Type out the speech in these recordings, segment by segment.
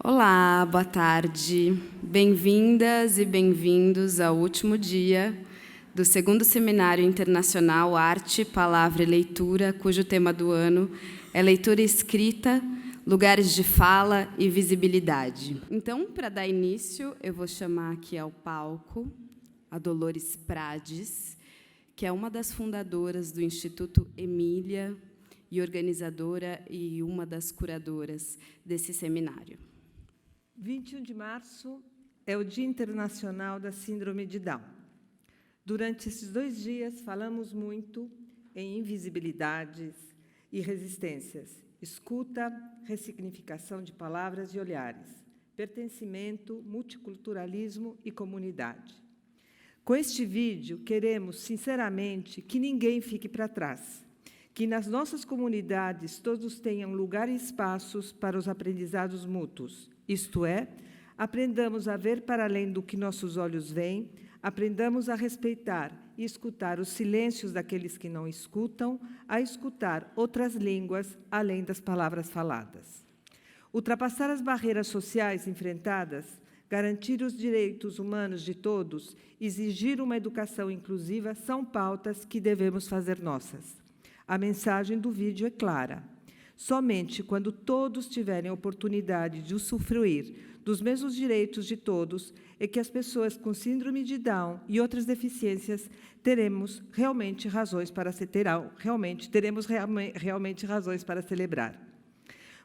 Olá, boa tarde. Bem-vindas e bem-vindos ao último dia do segundo Seminário Internacional Arte, Palavra e Leitura, cujo tema do ano é Leitura Escrita, Lugares de Fala e Visibilidade. Então, para dar início, eu vou chamar aqui ao palco a Dolores Prades, que é uma das fundadoras do Instituto Emília e organizadora e uma das curadoras desse seminário. 21 de março é o Dia Internacional da Síndrome de Down. Durante esses 2 dias, falamos muito em invisibilidades e resistências, escuta, ressignificação de palavras e olhares, pertencimento, multiculturalismo e comunidade. Com este vídeo, queremos, sinceramente, que ninguém fique para trás, que nas nossas comunidades todos tenham lugar e espaços para os aprendizados mútuos, isto é, aprendamos a ver para além do que nossos olhos veem, aprendamos a respeitar e escutar os silêncios daqueles que não escutam, a escutar outras línguas além das palavras faladas. Ultrapassar as barreiras sociais enfrentadas, garantir os direitos humanos de todos, exigir uma educação inclusiva são pautas que devemos fazer nossas. A mensagem do vídeo é clara. Somente quando todos tiverem a oportunidade de usufruir dos mesmos direitos de todos é que as pessoas com síndrome de Down e outras deficiências teremos realmente razões para celebrar.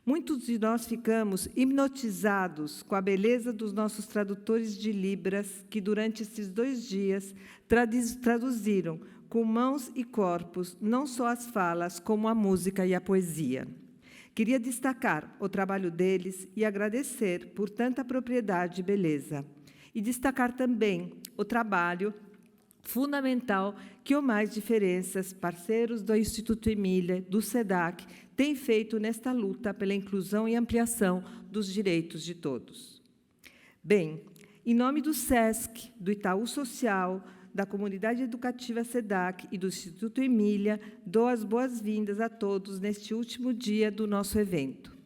Muitos de nós ficamos hipnotizados com a beleza dos nossos tradutores de Libras que, durante esses 2 dias, traduziram com mãos e corpos, não só as falas, como a música e a poesia. Queria destacar o trabalho deles e agradecer por tanta propriedade e beleza. E destacar também o trabalho fundamental que o Mais Diferenças, parceiros do Instituto Emília, do SEDAC, têm feito nesta luta pela inclusão e ampliação dos direitos de todos. Bem, em nome do SESC, do Itaú Social, da Comunidade Educativa SEDAC e do Instituto Emília, dou as boas-vindas a todos neste último dia do nosso evento.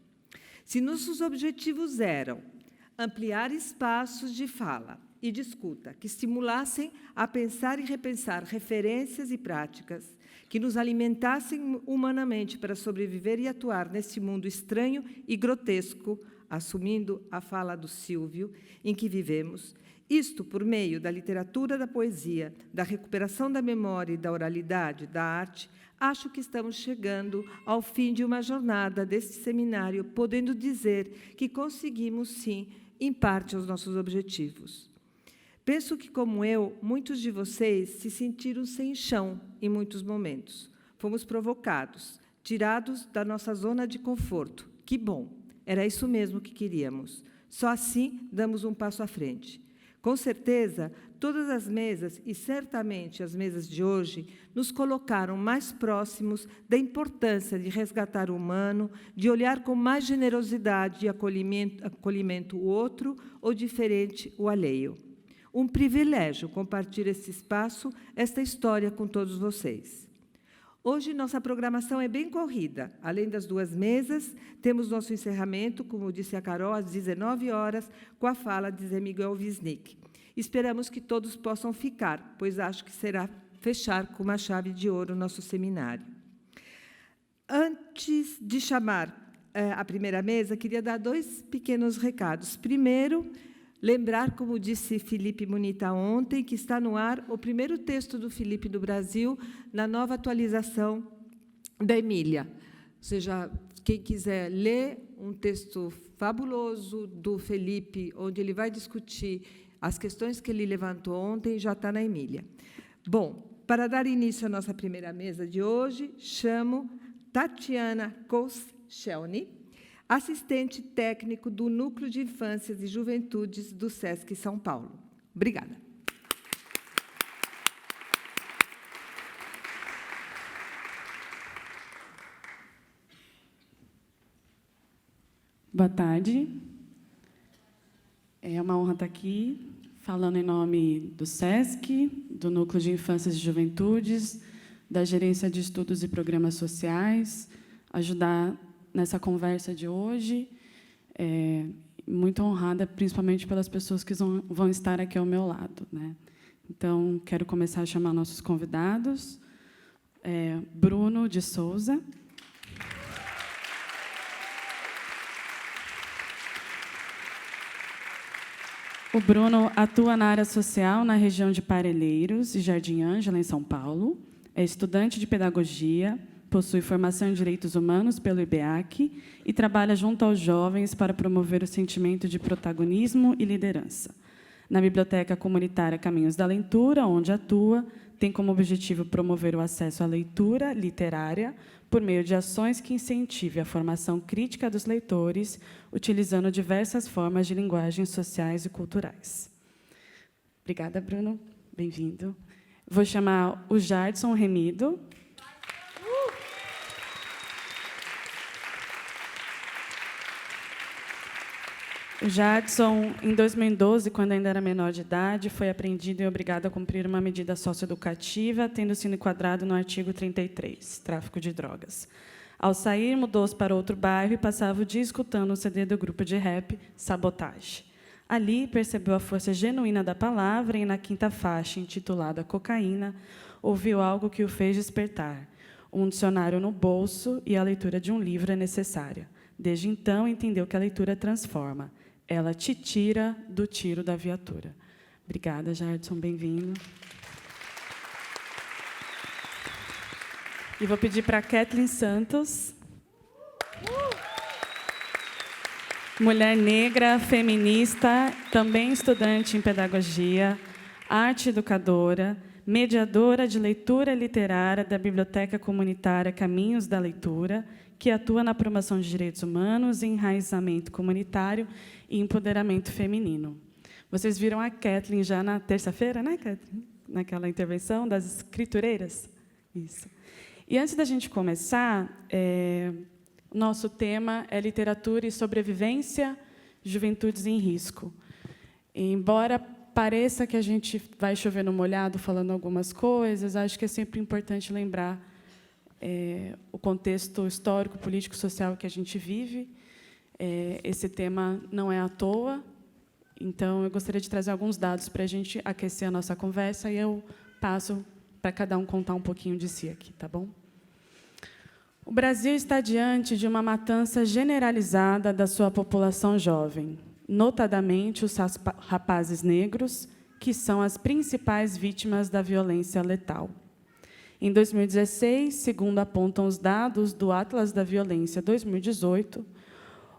Se nossos objetivos eram ampliar espaços de fala e de escuta que estimulassem a pensar e repensar referências e práticas, que nos alimentassem humanamente para sobreviver e atuar neste mundo estranho e grotesco, assumindo a fala do Silvio, em que vivemos, isto por meio da literatura, da poesia, da recuperação da memória e da oralidade, da arte, acho que estamos chegando ao fim de uma jornada deste seminário, podendo dizer que conseguimos, sim, em parte, os nossos objetivos. Penso que, como eu, muitos de vocês se sentiram sem chão em muitos momentos. Fomos provocados, tirados da nossa zona de conforto. Que bom! Era isso mesmo que queríamos. Só assim damos um passo à frente. Com certeza, todas as mesas, e certamente as mesas de hoje, nos colocaram mais próximos da importância de resgatar o humano, de olhar com mais generosidade e acolhimento o outro ou diferente o alheio. Um privilégio compartilhar esse espaço, esta história com todos vocês. Hoje, nossa programação é bem corrida. Além das 2 mesas, temos nosso encerramento, como disse a Carol, às 19 horas, com a fala de Zé Miguel Wisnik. Esperamos que todos possam ficar, pois acho que será fechar com uma chave de ouro o nosso seminário. Antes de chamar a primeira mesa, queria dar 2 pequenos recados. Primeiro, lembrar, como disse Felipe Munita ontem, que está no ar o primeiro texto do Felipe do Brasil na nova atualização da Emília. Ou seja, quem quiser ler um texto fabuloso do Felipe, onde ele vai discutir as questões que ele levantou ontem, já está na Emília. Bom, para dar início à nossa primeira mesa de hoje, chamo Tatiana Koschelny, assistente técnico do Núcleo de Infâncias e Juventudes do SESC São Paulo. Obrigada. Boa tarde. É uma honra estar aqui, falando em nome do SESC, do Núcleo de Infâncias e Juventudes, da Gerência de Estudos e Programas Sociais, ajudar nessa conversa de hoje muito honrada, principalmente pelas pessoas que vão estar aqui ao meu lado, né? Então, quero começar a chamar nossos convidados. Bruno de Souza. O Bruno atua na área social na região de Parelheiros e Jardim Ângela, em São Paulo. É estudante de pedagogia, possui formação em direitos humanos pelo IBEAC e trabalha junto aos jovens para promover o sentimento de protagonismo e liderança. Na Biblioteca Comunitária Caminhos da Leitura, onde atua, tem como objetivo promover o acesso à leitura literária por meio de ações que incentivem a formação crítica dos leitores, utilizando diversas formas de linguagens sociais e culturais. Obrigada, Bruno. Bem-vindo. Vou chamar o Jardson Remido. O Jardson, em 2012, quando ainda era menor de idade, foi apreendido e obrigado a cumprir uma medida socioeducativa, tendo sido enquadrado no artigo 33, tráfico de drogas. Ao sair, mudou-se para outro bairro e passava o dia escutando o CD do grupo de rap Sabotagem. Ali, percebeu a força genuína da palavra e, na quinta faixa, intitulada Cocaína, ouviu algo que o fez despertar. Um dicionário no bolso e a leitura de um livro é necessária. Desde então, entendeu que a leitura transforma. Ela te tira do tiro da viatura. Obrigada, Jardson, bem-vindo. E vou pedir para a Kathleen Santos. Mulher negra, feminista, também estudante em pedagogia, arte educadora, mediadora de leitura literária da Biblioteca Comunitária Caminhos da Leitura, que atua na promoção de direitos humanos, enraizamento comunitário e empoderamento feminino. Vocês viram a Kathleen já na terça-feira, né, Kathleen? Naquela intervenção das escritureiras? Isso. E antes da gente começar, nosso tema é literatura e sobrevivência, juventudes em risco. Embora pareça que a gente vai chover no molhado falando algumas coisas, acho que é sempre importante lembrar o contexto histórico, político, social que a gente vive. Esse tema não é à toa, então eu gostaria de trazer alguns dados para a gente aquecer a nossa conversa e eu passo para cada um contar um pouquinho de si aqui, tá bom? O Brasil está diante de uma matança generalizada da sua população jovem, notadamente os rapazes negros, que são as principais vítimas da violência letal. Em 2016, segundo apontam os dados do Atlas da Violência 2018,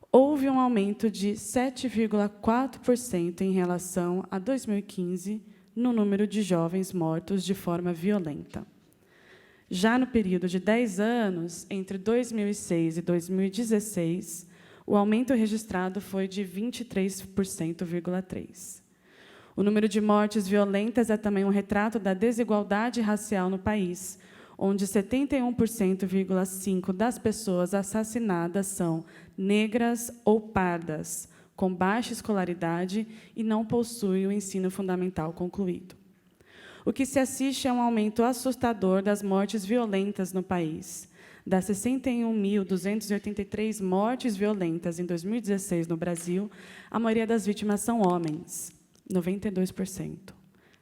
houve um aumento de 7,4% em relação a 2015 no número de jovens mortos de forma violenta. Já no período de 10 anos, entre 2006 e 2016, o aumento registrado foi de 23,3%. O número de mortes violentas é também um retrato da desigualdade racial no país, onde 71,5% das pessoas assassinadas são negras ou pardas, com baixa escolaridade e não possuem o ensino fundamental concluído. O que se assiste é um aumento assustador das mortes violentas no país. Das 61.283 mortes violentas em 2016 no Brasil, a maioria das vítimas são homens, 92%,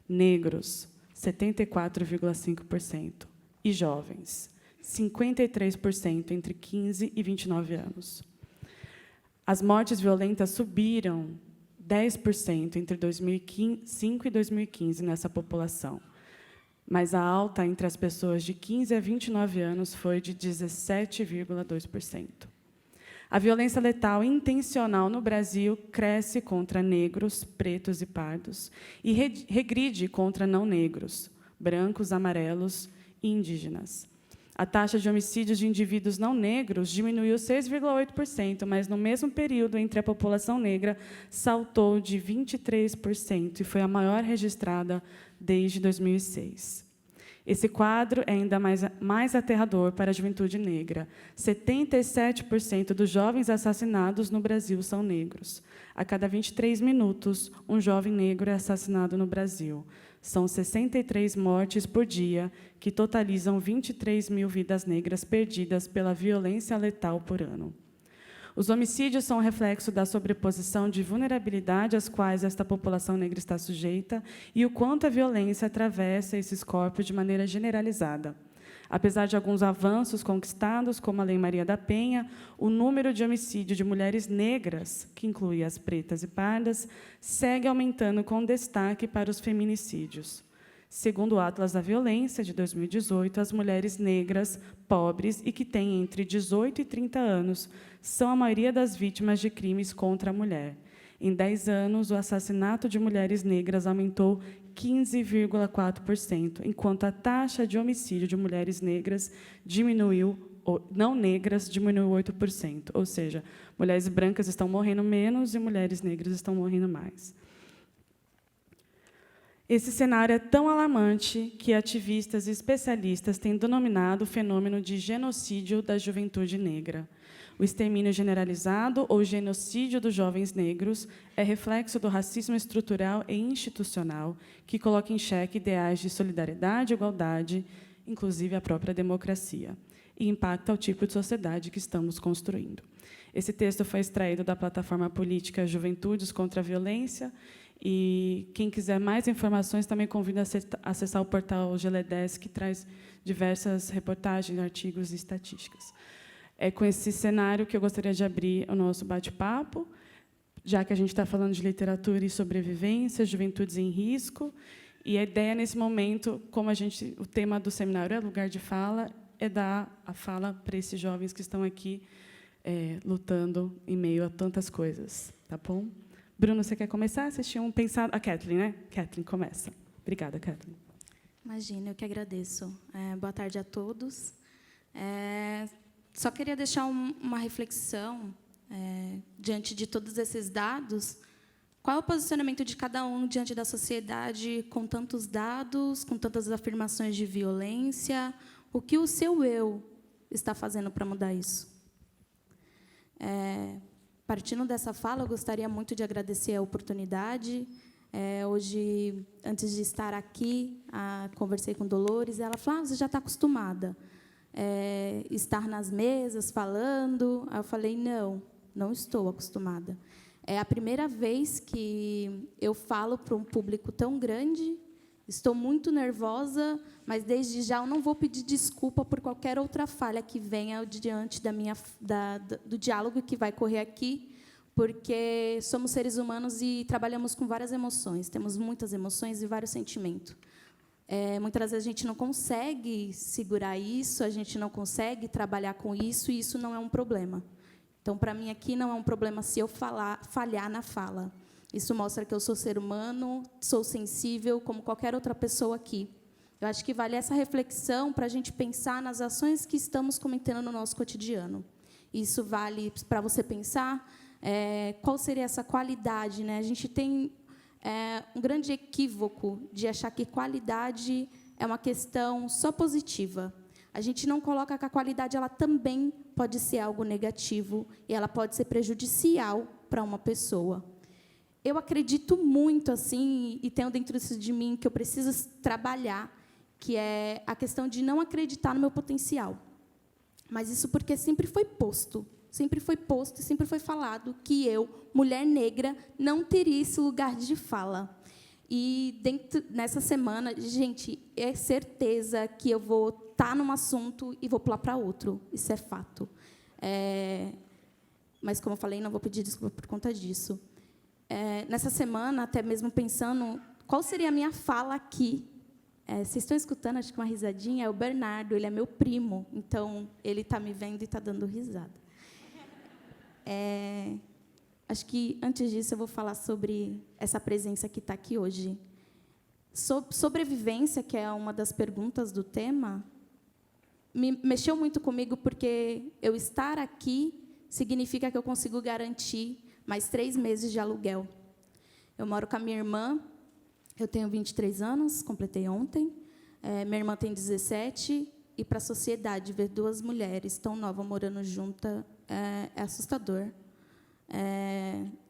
negros, 74,5%, e jovens, 53% entre 15 e 29 anos. As mortes violentas subiram 10% entre 2005 e 2015 nessa população, mas a alta entre as pessoas de 15 a 29 anos foi de 17,2%. A violência letal intencional no Brasil cresce contra negros, pretos e pardos e regride contra não negros, brancos, amarelos e indígenas. A taxa de homicídios de indivíduos não negros diminuiu 6,8%, mas, no mesmo período, entre a população negra, saltou de 23% e foi a maior registrada desde 2006. Esse quadro é ainda mais aterrador para a juventude negra. 77% dos jovens assassinados no Brasil são negros. A cada 23 minutos, um jovem negro é assassinado no Brasil. São 63 mortes por dia, que totalizam 23 mil vidas negras perdidas pela violência letal por ano. Os homicídios são um reflexo da sobreposição de vulnerabilidade às quais esta população negra está sujeita e o quanto a violência atravessa esses corpos de maneira generalizada. Apesar de alguns avanços conquistados, como a Lei Maria da Penha, o número de homicídios de mulheres negras, que inclui as pretas e pardas, segue aumentando com destaque para os feminicídios. Segundo o Atlas da Violência, de 2018, as mulheres negras, pobres e que têm entre 18 e 30 anos são a maioria das vítimas de crimes contra a mulher. Em 10 anos, o assassinato de mulheres negras aumentou 15,4%, enquanto a taxa de homicídio de mulheres negras não negras diminuiu 8%. Ou seja, mulheres brancas estão morrendo menos e mulheres negras estão morrendo mais. Esse cenário é tão alarmante que ativistas e especialistas têm denominado o fenômeno de genocídio da juventude negra. O extermínio generalizado ou genocídio dos jovens negros é reflexo do racismo estrutural e institucional que coloca em xeque ideais de solidariedade e igualdade, inclusive a própria democracia, e impacta o tipo de sociedade que estamos construindo. Esse texto foi extraído da plataforma política Juventudes contra a Violência, e quem quiser mais informações também convido a acessar o portal GLE10, que traz diversas reportagens, artigos e estatísticas. É com esse cenário que eu gostaria de abrir o nosso bate-papo, já que a gente está falando de literatura e sobrevivência, juventudes em risco, e a ideia, nesse momento, como o tema do seminário é lugar de fala, é dar a fala para esses jovens que estão aqui lutando em meio a tantas coisas. Tá bom? Bruno, você quer começar? Vocês tinham pensado... A Kathleen, né? Kathleen, começa. Obrigada, Kathleen. Imagina, eu que agradeço. Boa tarde a todos. Só queria deixar uma reflexão, diante de todos esses dados, qual é o posicionamento de cada um diante da sociedade com tantos dados, com tantas afirmações de violência, o que o seu eu está fazendo para mudar isso? Partindo dessa fala, eu gostaria muito de agradecer a oportunidade. Hoje, antes de estar aqui, conversei com Dolores, e ela falou, você já está acostumada. Estar nas mesas, falando. Aí eu falei, não estou acostumada. É a primeira vez que eu falo para um público tão grande, estou muito nervosa, mas, desde já, eu não vou pedir desculpa por qualquer outra falha que venha diante do diálogo que vai correr aqui, porque somos seres humanos e trabalhamos com várias emoções, temos muitas emoções e vários sentimentos. Muitas vezes a gente não consegue segurar isso, a gente não consegue trabalhar com isso, e isso não é um problema. Então, para mim, aqui não é um problema se eu falhar na fala. Isso mostra que eu sou ser humano, sou sensível, como qualquer outra pessoa aqui. Eu acho que vale essa reflexão para a gente pensar nas ações que estamos cometendo no nosso cotidiano. Isso vale para você pensar qual seria essa qualidade, né? A gente tem um grande equívoco de achar que qualidade é uma questão só positiva. A gente não coloca que a qualidade ela também pode ser algo negativo e ela pode ser prejudicial para uma pessoa. Eu acredito muito, assim, e tenho dentro de mim que eu preciso trabalhar, que é a questão de não acreditar no meu potencial. Mas isso porque sempre foi posto e sempre foi falado que eu, mulher negra, não teria esse lugar de fala. E, nessa semana, gente, é certeza que eu vou estar num assunto e vou pular para outro. Isso é fato. Mas, como eu falei, não vou pedir desculpa por conta disso. Nessa semana, até mesmo pensando qual seria a minha fala aqui. Vocês estão escutando, acho que uma risadinha, é o Bernardo, ele é meu primo, então ele está me vendo e está dando risada. Acho que, antes disso, eu vou falar sobre essa presença que está aqui hoje. Sobrevivência, que é uma das perguntas do tema, mexeu muito comigo, porque eu estar aqui significa que eu consigo garantir mais 3 meses de aluguel. Eu moro com a minha irmã, eu tenho 23 anos, completei ontem, minha irmã tem 17, e, para a sociedade, ver 2 mulheres tão novas morando juntas é assustador.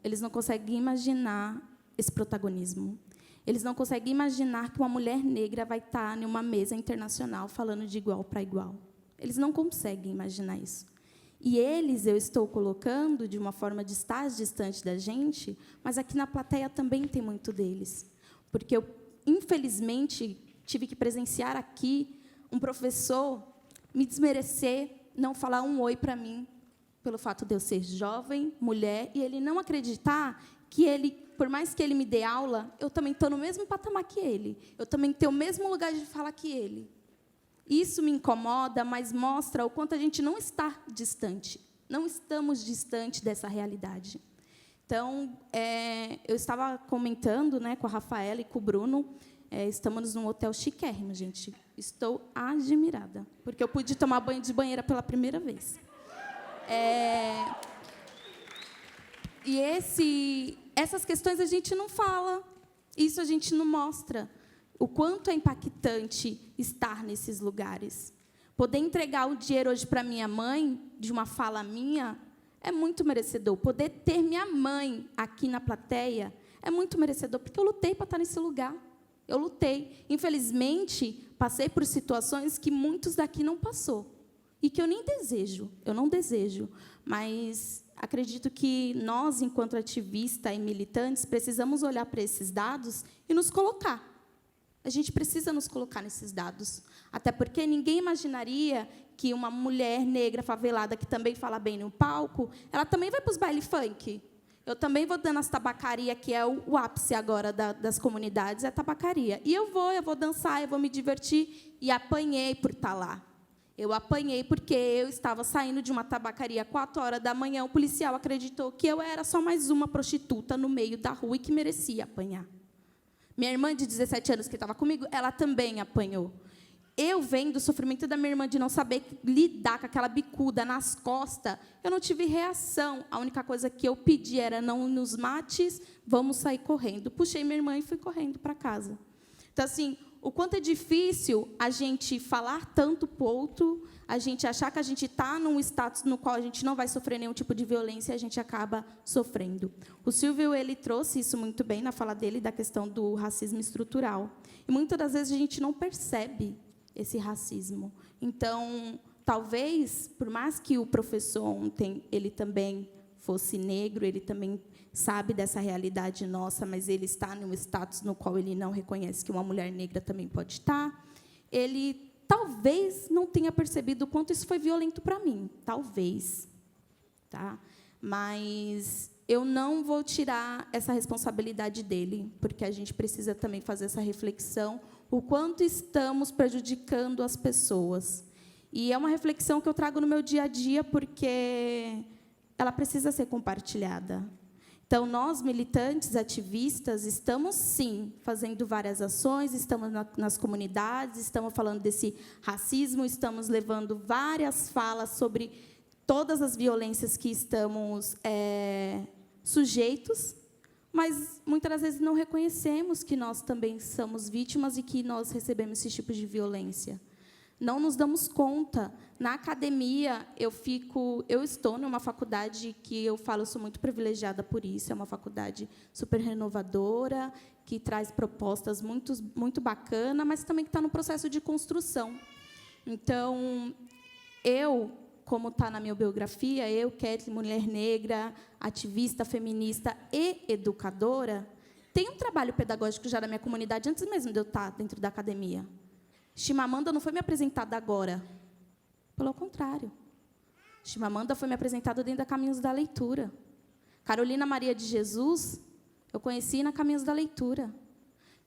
Eles não conseguem imaginar esse protagonismo. Eles não conseguem imaginar que uma mulher negra vai estar em uma mesa internacional falando de igual para igual. Eles não conseguem imaginar isso. E eles eu estou colocando de uma forma de estar distante da gente, mas aqui na plateia também tem muito deles. Porque eu, infelizmente, tive que presenciar aqui um professor me desmerecer, não falar um oi para mim, pelo fato de eu ser jovem, mulher, e ele não acreditar que ele, por mais que ele me dê aula, eu também estou no mesmo patamar que ele. Eu também tenho o mesmo lugar de fala que ele. Isso me incomoda, mas mostra o quanto a gente não está distante. Não estamos distante dessa realidade. Então, eu estava comentando, né, com a Rafaela e com o Bruno, estamos num hotel chiquérrimo, gente. Estou admirada, porque eu pude tomar banho de banheira pela primeira vez. E essas questões a gente não fala, isso a gente não mostra. O quanto é impactante estar nesses lugares. Poder entregar o dinheiro hoje para minha mãe, de uma fala minha, é muito merecedor. Poder ter minha mãe aqui na plateia é muito merecedor, porque eu lutei para estar nesse lugar. Eu lutei. Infelizmente, passei por situações que muitos daqui não passou. E que eu nem desejo, eu não desejo. Mas acredito que nós, enquanto ativistas e militantes, precisamos olhar para esses dados e nos colocar. A gente precisa nos colocar nesses dados. Até porque ninguém imaginaria que uma mulher negra favelada, que também fala bem no palco, ela também vai para os baile funk. Eu também vou dando as tabacaria, que é o ápice agora das comunidades, é a tabacaria. E eu vou dançar, eu vou me divertir. E apanhei por estar lá. Eu apanhei porque eu estava saindo de uma tabacaria às 4h, o policial acreditou que eu era só mais uma prostituta no meio da rua e que merecia apanhar. Minha irmã, de 17 anos, que estava comigo, ela também apanhou. Eu, vendo o sofrimento da minha irmã de não saber lidar com aquela bicuda nas costas, eu não tive reação. A única coisa que eu pedi era: não nos mates, vamos sair correndo. Puxei minha irmã e fui correndo para casa. Então, assim, o quanto é difícil a gente falar tanto para o outro, a gente achar que a gente está num status no qual a gente não vai sofrer nenhum tipo de violência e a gente acaba sofrendo. O Silvio, ele trouxe isso muito bem na fala dele, da questão do racismo estrutural. E, muitas das vezes, a gente não percebe esse racismo. Então, talvez, por mais que o professor ontem ele também fosse negro, ele também sabe dessa realidade nossa, mas ele está num status no qual ele não reconhece que uma mulher negra também pode estar, ele talvez não tenha percebido o quanto isso foi violento para mim. Talvez. Tá? Mas eu não vou tirar essa responsabilidade dele, porque a gente precisa também fazer essa reflexão, o quanto estamos prejudicando as pessoas. E é uma reflexão que eu trago no meu dia a dia, porque ela precisa ser compartilhada. Então, nós, militantes, ativistas, estamos, sim, fazendo várias ações, estamos nas comunidades, estamos falando desse racismo, estamos levando várias falas sobre todas as violências que estamos sujeitos, mas, muitas das vezes, não reconhecemos que nós também somos vítimas e que nós recebemos esse tipo de violência. Não nos damos conta. Na academia, eu estou numa faculdade que eu falo, eu sou muito privilegiada por isso, é uma faculdade super renovadora, que traz propostas muito bacanas, mas também que está no processo de construção. Então, como está na minha biografia, Kathleen, mulher negra, ativista, feminista e educadora, tenho um trabalho pedagógico já na minha comunidade, antes mesmo de eu estar dentro da academia. Chimamanda não foi me apresentada agora. Pelo contrário. Chimamanda foi me apresentada dentro da Caminhos da Leitura. Carolina Maria de Jesus, eu conheci na Caminhos da Leitura.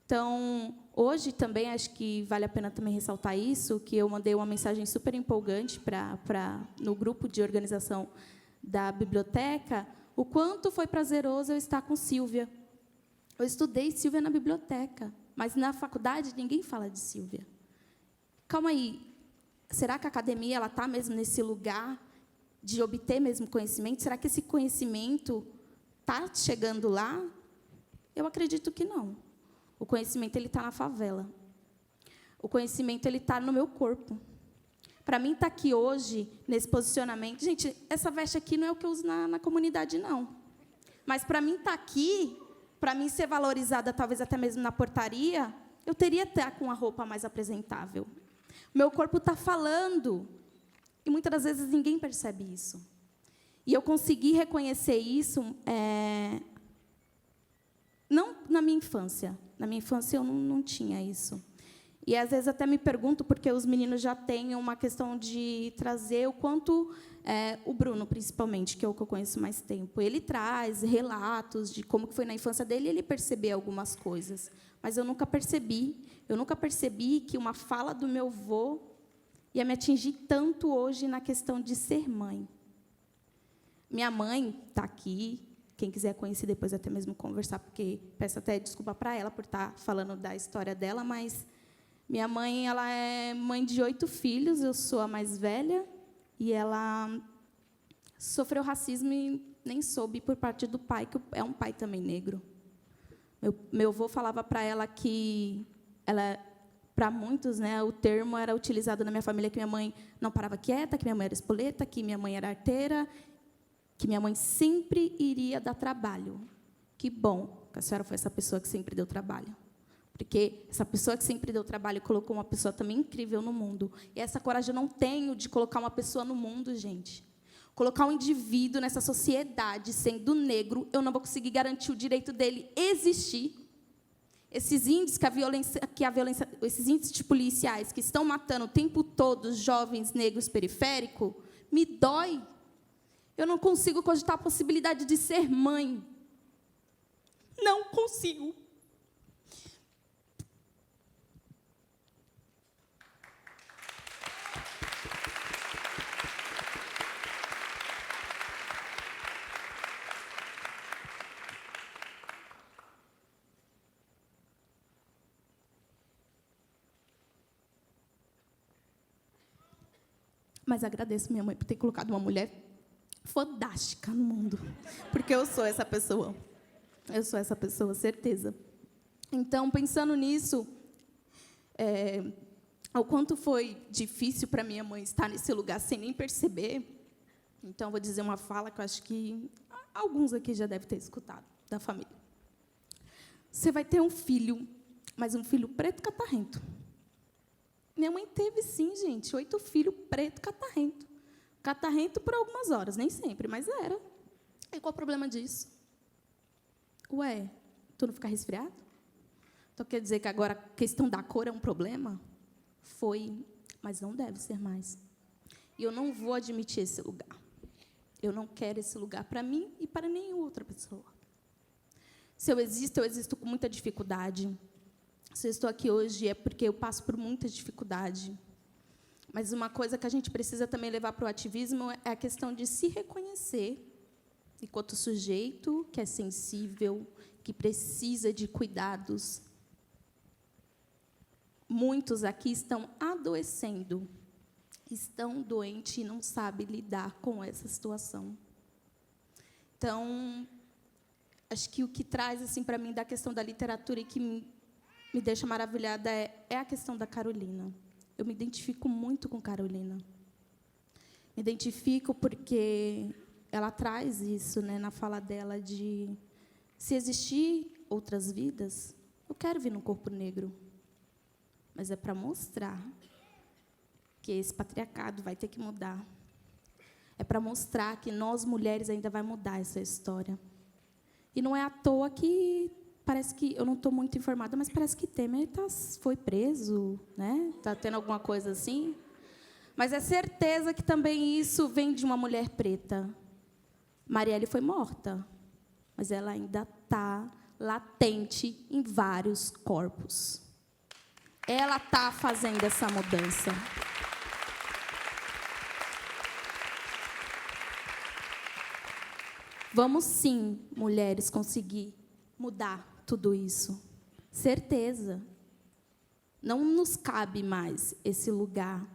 Então, hoje também, acho que vale a pena também ressaltar isso, que eu mandei uma mensagem super empolgante no grupo de organização da biblioteca, o quanto foi prazeroso eu estar com Sílvia. Eu estudei Sílvia na biblioteca, mas na faculdade ninguém fala de Sílvia. Calma aí, será que a academia está mesmo nesse lugar de obter mesmo conhecimento? Será que esse conhecimento está chegando lá? Eu acredito que não. O conhecimento está na favela. O conhecimento está no meu corpo. Para mim, estar aqui hoje, nesse posicionamento... Gente, essa veste aqui não é o que eu uso na comunidade, não. Mas, para mim, estar aqui, para mim ser valorizada, talvez até mesmo na portaria, eu teria que estar com uma roupa mais apresentável. Meu corpo está falando. E muitas das vezes ninguém percebe isso. E eu consegui reconhecer isso não na minha infância. Na minha infância eu não tinha isso. E, às vezes, até me pergunto, porque os meninos já têm uma questão de trazer o quanto... o Bruno, principalmente, que é o que eu conheço mais tempo, ele traz relatos de como que foi na infância dele, e ele percebeu algumas coisas. Mas eu nunca percebi. Eu nunca percebi que uma fala do meu avô ia me atingir tanto hoje na questão de ser mãe. Minha mãe está aqui. Quem quiser conhecer depois, até mesmo conversar, porque peço até desculpa para ela por estar falando da história dela, mas... Minha mãe, ela é mãe de 8 filhos, eu sou a mais velha, e ela sofreu racismo e nem soube por parte do pai, que é um pai também negro. Meu avô falava para ela que, para muitos, né, o termo era utilizado na minha família, que minha mãe não parava quieta, que minha mãe era espoleta, que minha mãe era arteira, que minha mãe sempre iria dar trabalho. Que bom que a senhora foi essa pessoa que sempre deu trabalho. Porque essa pessoa que sempre deu trabalho colocou uma pessoa também incrível no mundo. E essa coragem eu não tenho de colocar uma pessoa no mundo, gente. Colocar um indivíduo nessa sociedade, sendo negro, eu não vou conseguir garantir o direito dele existir. Esses índices esses índices policiais que estão matando o tempo todo os jovens negros periféricos, me dói. Eu não consigo cogitar a possibilidade de ser mãe. Não consigo. Mas agradeço minha mãe por ter colocado uma mulher fodástica no mundo. Porque eu sou essa pessoa. Eu sou essa pessoa, certeza. Então, pensando nisso, o quanto foi difícil para minha mãe estar nesse lugar sem nem perceber. Então, vou dizer uma fala que eu acho que alguns aqui já devem ter escutado, da família. Você vai ter um filho, mas um filho preto catarrento. Minha mãe teve, sim, gente, 8 filhos preto catarrento. Catarrento por algumas horas, nem sempre, mas era. E qual o problema disso? Ué, tu não fica resfriado? Então, quer dizer que agora a questão da cor é um problema? Foi, mas não deve ser mais. E eu não vou admitir esse lugar. Eu não quero esse lugar para mim e para nenhuma outra pessoa. Se eu existo com muita dificuldade. Se eu estou aqui hoje é porque eu passo por muita dificuldade. Mas uma coisa que a gente precisa também levar para o ativismo é a questão de se reconhecer enquanto sujeito que é sensível, que precisa de cuidados. Muitos aqui estão adoecendo, estão doentes e não sabem lidar com essa situação. Então, acho que o que traz assim, para mim da questão da literatura e que me deixa maravilhada é a questão da Carolina. Eu me identifico muito com Carolina. Me identifico porque ela traz isso, né, na fala dela de se existir outras vidas, eu quero vir num corpo negro. Mas é para mostrar que esse patriarcado vai ter que mudar. É para mostrar que nós, mulheres, ainda vai mudar essa história. E não é à toa que parece que, eu não estou muito informada, mas parece que Temer foi preso, né? Está tendo alguma coisa assim. Mas é certeza que também isso vem de uma mulher preta. Marielle foi morta, mas ela ainda está latente em vários corpos. Ela está fazendo essa mudança. Vamos, sim, mulheres, conseguir mudar tudo isso. Certeza. Não nos cabe mais esse lugar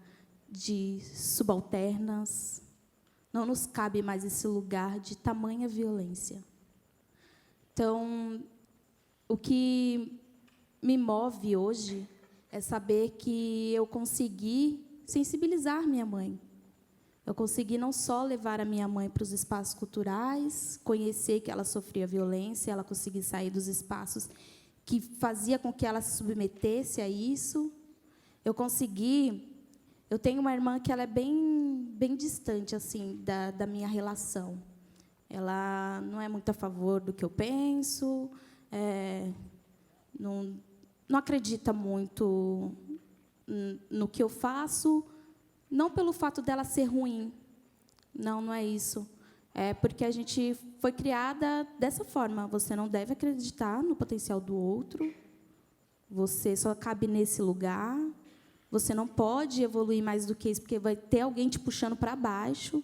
de subalternas. Não nos cabe mais esse lugar de tamanha violência. Então, o que me move hoje é saber que eu consegui sensibilizar minha mãe. Eu consegui não só levar a minha mãe para os espaços culturais, conhecer que ela sofria violência, ela conseguir sair dos espaços que fazia com que ela se submetesse a isso. Eu tenho uma irmã que ela é bem bem distante assim da minha relação. Ela não é muito a favor do que eu penso, não acredita muito no que eu faço, não pelo fato dela ser ruim. Não é isso. É porque a gente foi criada dessa forma. Você não deve acreditar no potencial do outro. Você só cabe nesse lugar. Você não pode evoluir mais do que isso, porque vai ter alguém te puxando para baixo.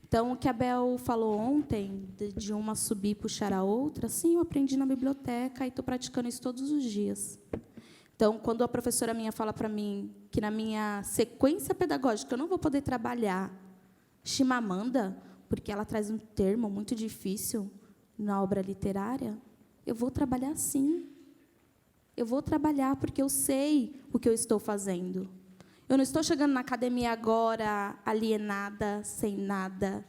Então, o que a Bel falou ontem, de uma subir e puxar a outra, sim, eu aprendi na biblioteca e estou praticando isso todos os dias. Então, quando a professora minha fala para mim que, na minha sequência pedagógica, eu não vou poder trabalhar Chimamanda, porque ela traz um termo muito difícil na obra literária, eu vou trabalhar sim. Eu vou trabalhar porque eu sei o que eu estou fazendo. Eu não estou chegando na academia agora alienada, sem nada,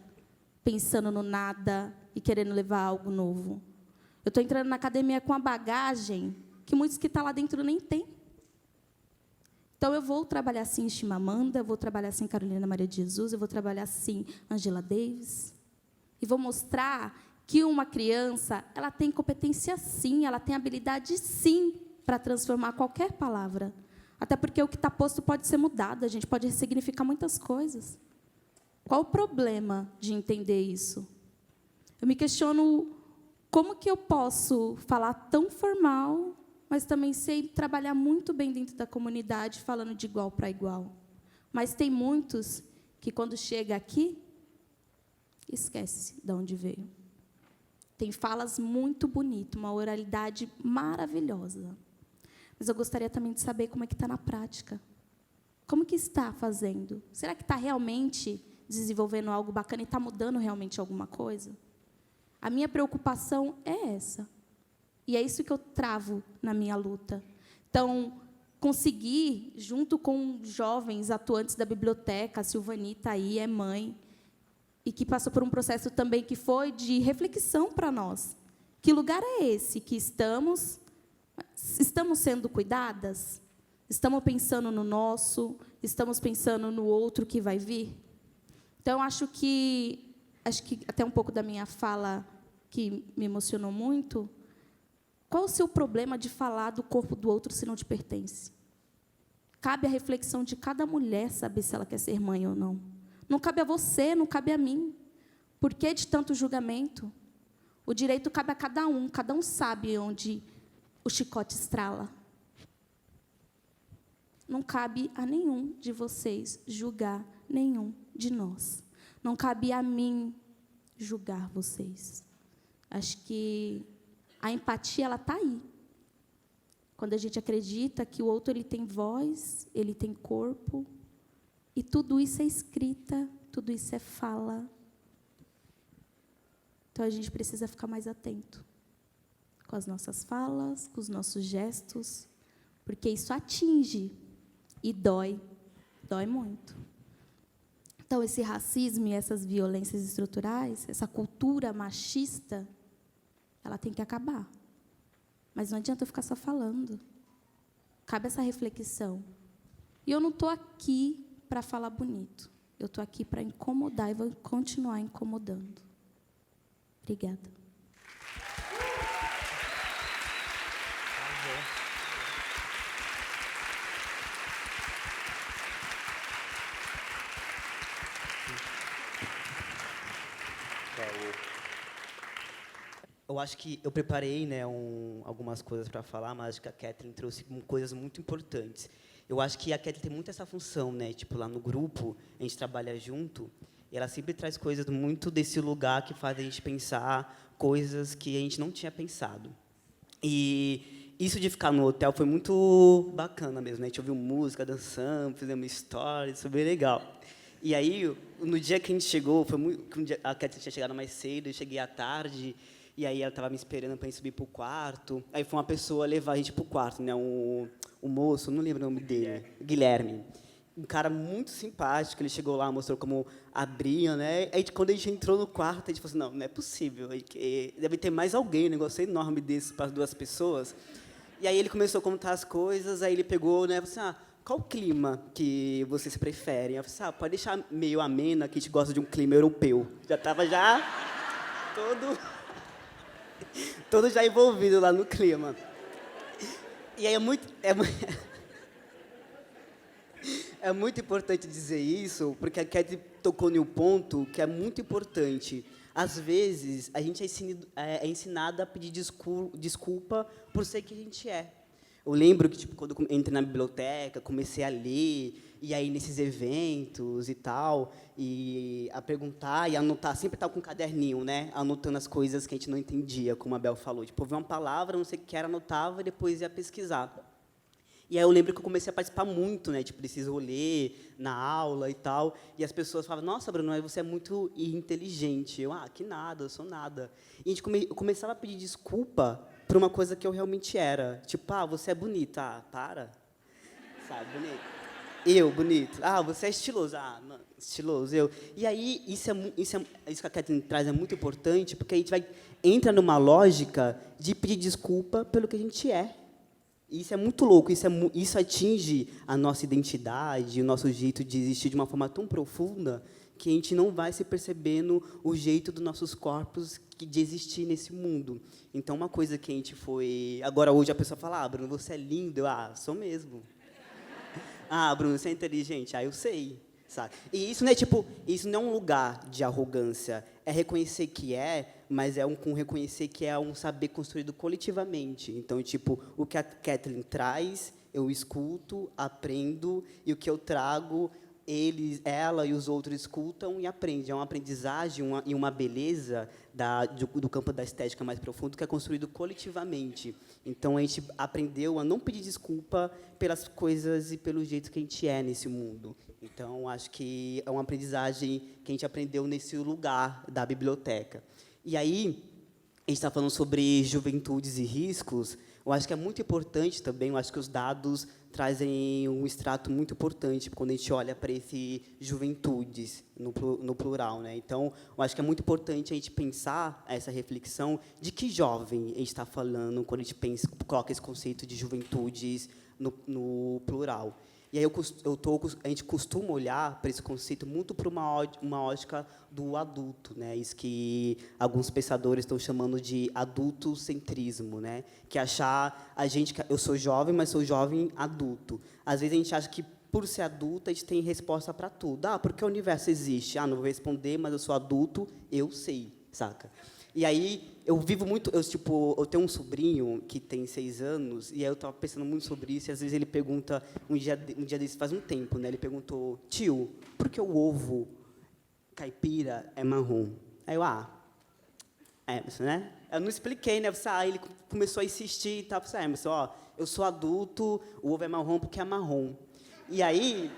pensando no nada e querendo levar algo novo. Eu estou entrando na academia com a bagagem que muitos que estão lá dentro nem têm. Então, eu vou trabalhar, sim, Chimamanda, eu vou trabalhar, sim, Carolina Maria de Jesus, eu vou trabalhar, sim, Angela Davis. E vou mostrar que uma criança ela tem competência, sim, ela tem habilidade, sim, para transformar qualquer palavra. Até porque o que está posto pode ser mudado, a gente pode ressignificar muitas coisas. Qual o problema de entender isso? Eu me questiono como que eu posso falar tão formal, mas também sei trabalhar muito bem dentro da comunidade, falando de igual para igual. Mas tem muitos que, quando chega aqui, esquece de onde veio. Tem falas muito bonitas, uma oralidade maravilhosa. Mas eu gostaria também de saber como é que está na prática. Como que está fazendo? Será que está realmente desenvolvendo algo bacana e está mudando realmente alguma coisa? A minha preocupação é essa. E é isso que eu travo na minha luta. Então, conseguir, junto com jovens atuantes da biblioteca, a Silvanita aí é mãe, e que passou por um processo também que foi de reflexão para nós. Que lugar é esse que estamos sendo cuidadas? Estamos pensando no nosso? Estamos pensando no outro que vai vir? Então, acho que até um pouco da minha fala que me emocionou muito. Qual o seu problema de falar do corpo do outro se não te pertence? Cabe a reflexão de cada mulher saber se ela quer ser mãe ou não. Não cabe a você, não cabe a mim. Por que de tanto julgamento? O direito cabe a cada um sabe onde o chicote estrala. Não cabe a nenhum de vocês julgar nenhum de nós. Não cabe a mim julgar vocês. Acho que a empatia ela está aí. Quando a gente acredita que o outro ele tem voz, ele tem corpo, e tudo isso é escrita, tudo isso é fala. Então, a gente precisa ficar mais atento com as nossas falas, com os nossos gestos, porque isso atinge e dói muito. Então, esse racismo e essas violências estruturais, essa cultura machista, ela tem que acabar. Mas não adianta eu ficar só falando. Cabe essa reflexão. E eu não estou aqui para falar bonito. Eu estou aqui para incomodar e vou continuar incomodando. Obrigada. Eu acho que eu preparei, né, algumas coisas para falar, mas acho que a Kathleen trouxe coisas muito importantes. Eu acho que a Kathleen tem muito essa função, né, tipo, lá no grupo, a gente trabalha junto, e ela sempre traz coisas muito desse lugar que faz a gente pensar coisas que a gente não tinha pensado. E isso de ficar no hotel foi muito bacana mesmo, né? A gente ouviu música, dançamos, fizemos stories, foi bem legal. E aí, no dia que a gente chegou, a Kathleen tinha chegado mais cedo, eu cheguei à tarde, e aí ela estava me esperando para a gente subir para o quarto. Aí foi uma pessoa levar a gente para o quarto, né? O moço, não lembro o nome dele, Guilherme. Um cara muito simpático, ele chegou lá, mostrou como abria, né? Aí, quando a gente entrou no quarto, a gente falou assim, não é possível, deve ter mais alguém, um negócio enorme desse para 2 pessoas. E aí ele começou a contar as coisas, aí ele pegou, né, falou assim, qual clima que vocês preferem? Eu falei, pode deixar meio amena, que a gente gosta de um clima europeu. Já estava todo já envolvido lá no clima. E aí é muito importante dizer isso, porque a Katy tocou em um ponto que é muito importante. Às vezes, a gente é ensinado a pedir desculpa por ser quem a gente é. Eu lembro que, tipo, quando eu entrei na biblioteca, comecei a ler, e aí nesses eventos e tal, e a perguntar e anotar, sempre estava com um caderninho, né? Anotando as coisas que a gente não entendia, como a Bel falou. Tipo, eu vi uma palavra, não sei o que era, anotava e depois ia pesquisar. E aí eu lembro que eu comecei a participar muito, né, tipo, desses rolês, na aula e tal, e as pessoas falavam, nossa, Bruno, você é muito inteligente. Eu, que nada, eu sou nada. E eu começava a pedir desculpa por uma coisa que eu realmente era. Tipo, você é bonita. Para. Sabe, bonito. Eu, bonito. Você é estiloso. Não, estiloso, eu. E aí, isso que a Kathleen traz é muito importante, porque a gente entra numa lógica de pedir desculpa pelo que a gente é. Isso é muito louco, isso atinge a nossa identidade, o nosso jeito de existir de uma forma tão profunda que a gente não vai se percebendo o jeito dos nossos corpos de existir nesse mundo. Então, uma coisa que a gente foi... Agora, hoje, a pessoa fala, Bruno, você é lindo. Eu, sou mesmo. Bruno, você é inteligente. Eu sei. Sabe? E isso não é, isso não é um lugar de arrogância. É reconhecer que mas é um reconhecer que é um saber construído coletivamente. Então, o que a Kathleen traz, eu escuto, aprendo, e o que eu trago, ela e os outros escutam e aprendem. É uma aprendizagem e uma beleza do campo da estética mais profundo que é construído coletivamente. Então, a gente aprendeu a não pedir desculpa pelas coisas e pelo jeito que a gente é nesse mundo. Então, acho que é uma aprendizagem que a gente aprendeu nesse lugar da biblioteca. E aí, a gente está falando sobre juventudes e riscos. Eu acho que é muito importante também, eu acho que os dados trazem um extrato muito importante quando a gente olha para esse juventudes, no plural, né? Então, eu acho que é muito importante a gente pensar essa reflexão de que jovem a gente está falando quando a gente coloca esse conceito de juventudes no plural. E aí a gente costuma olhar para esse conceito muito para uma ótica do adulto, né? Isso que alguns pensadores estão chamando de adultocentrismo, né? Que achar eu sou jovem, mas sou jovem adulto. Às vezes a gente acha que por ser adulto a gente tem resposta para tudo. Porque o universo existe. Não vou responder, mas eu sou adulto, eu sei, saca? E aí, eu vivo muito... Eu tenho um sobrinho que tem 6 anos, e aí eu estava pensando muito sobre isso, e às vezes ele pergunta, um dia desse, faz um tempo, né? Ele perguntou, tio, por que o ovo caipira é marrom? Aí eu, né? Eu não expliquei, né? Aí ele começou a insistir e tal. Eu sou adulto, o ovo é marrom porque é marrom. E aí...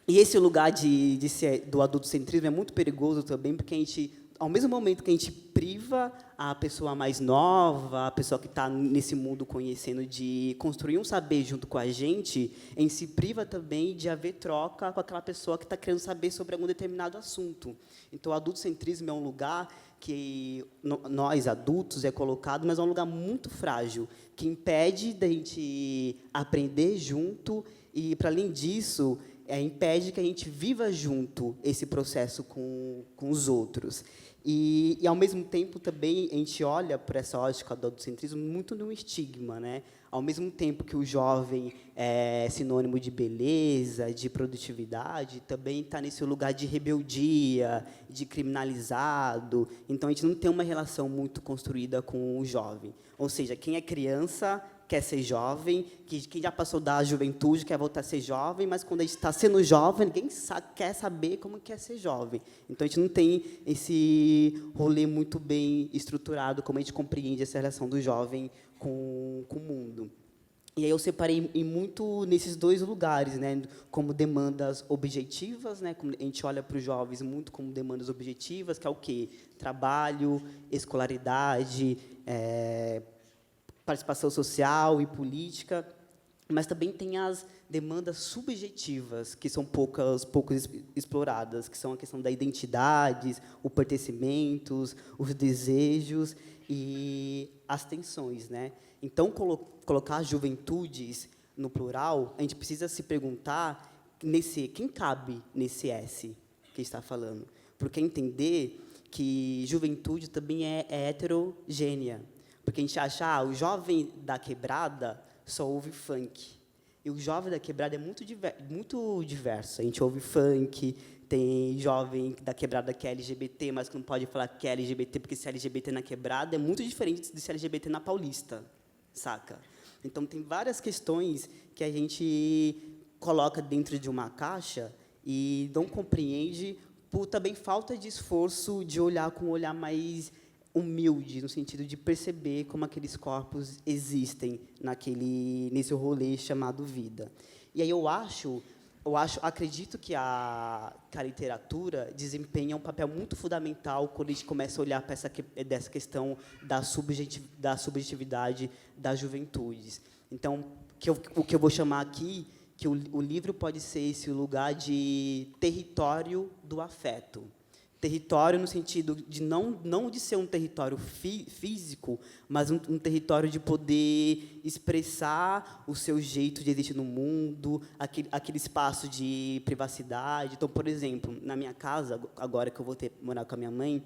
E esse lugar de ser do adultocentrismo é muito perigoso também, porque a gente... Ao mesmo momento que a gente priva a pessoa mais nova, a pessoa que está nesse mundo conhecendo, de construir um saber junto com a gente se priva também de haver troca com aquela pessoa que está querendo saber sobre algum determinado assunto. Então, o adultocentrismo é um lugar que nós, adultos, é colocado, mas é um lugar muito frágil, que impede da gente aprender junto e, para além disso, impede que a gente viva junto esse processo com os outros. E, ao mesmo tempo, também, a gente olha para essa ótica do adultocentrismo muito num estigma, né? Ao mesmo tempo que o jovem é sinônimo de beleza, de produtividade, também está nesse lugar de rebeldia, de criminalizado. Então, a gente não tem uma relação muito construída com o jovem. Ou seja, quem é criança quer ser jovem, quem já passou da juventude quer voltar a ser jovem, mas quando a gente está sendo jovem, ninguém quer saber como quer ser jovem. Então, a gente não tem esse rolê muito bem estruturado, como a gente compreende essa relação do jovem com o mundo. E aí eu separei muito nesses dois lugares, né, como demandas objetivas, né, como a gente olha para os jovens muito como demandas objetivas, que é o quê? Trabalho, escolaridade, participação social e política, mas também tem as demandas subjetivas, que são pouco exploradas, que são a questão da identidade, os pertencimentos, os desejos e as tensões, né? Então, colocar as juventudes no plural, a gente precisa se perguntar quem cabe nesse S que está falando. Porque entender que juventude também é heterogênea. Porque a gente acha, o jovem da quebrada só ouve funk. E o jovem da quebrada é muito diverso. A gente ouve funk, tem jovem da quebrada que é LGBT, mas que não pode falar que é LGBT, porque se é LGBT na quebrada é muito diferente de ser LGBT na Paulista, saca? Então, tem várias questões que a gente coloca dentro de uma caixa e não compreende por também falta de esforço de olhar com um olhar mais humilde, no sentido de perceber como aqueles corpos existem nesse rolê chamado vida. E aí acredito que a literatura desempenha um papel muito fundamental quando a gente começa a olhar para dessa questão da subjetividade das juventudes. Então, o que eu vou chamar aqui, que o livro pode ser esse lugar de território do afeto. Território no sentido de não de ser um território físico, mas um território de poder expressar o seu jeito de existir no mundo, aquele espaço de privacidade. Então, por exemplo, na minha casa, agora que eu vou morar com a minha mãe,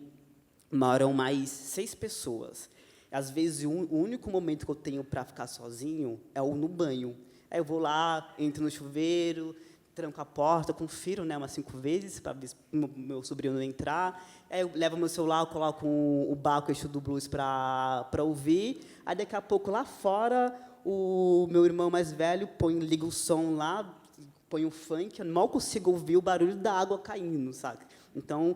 moram mais 6 pessoas. Às vezes, o único momento que eu tenho para ficar sozinho é no banho. Aí eu vou lá, entro no chuveiro, tranco a porta, confiro, né, umas 5 vezes para ver se meu sobrinho não entrar. Aí eu levo meu celular, coloco o Baco Exu do Blues para ouvir. Aí daqui a pouco lá fora o meu irmão mais velho liga o som lá, põe o funk, eu mal consigo ouvir o barulho da água caindo, sabe? Então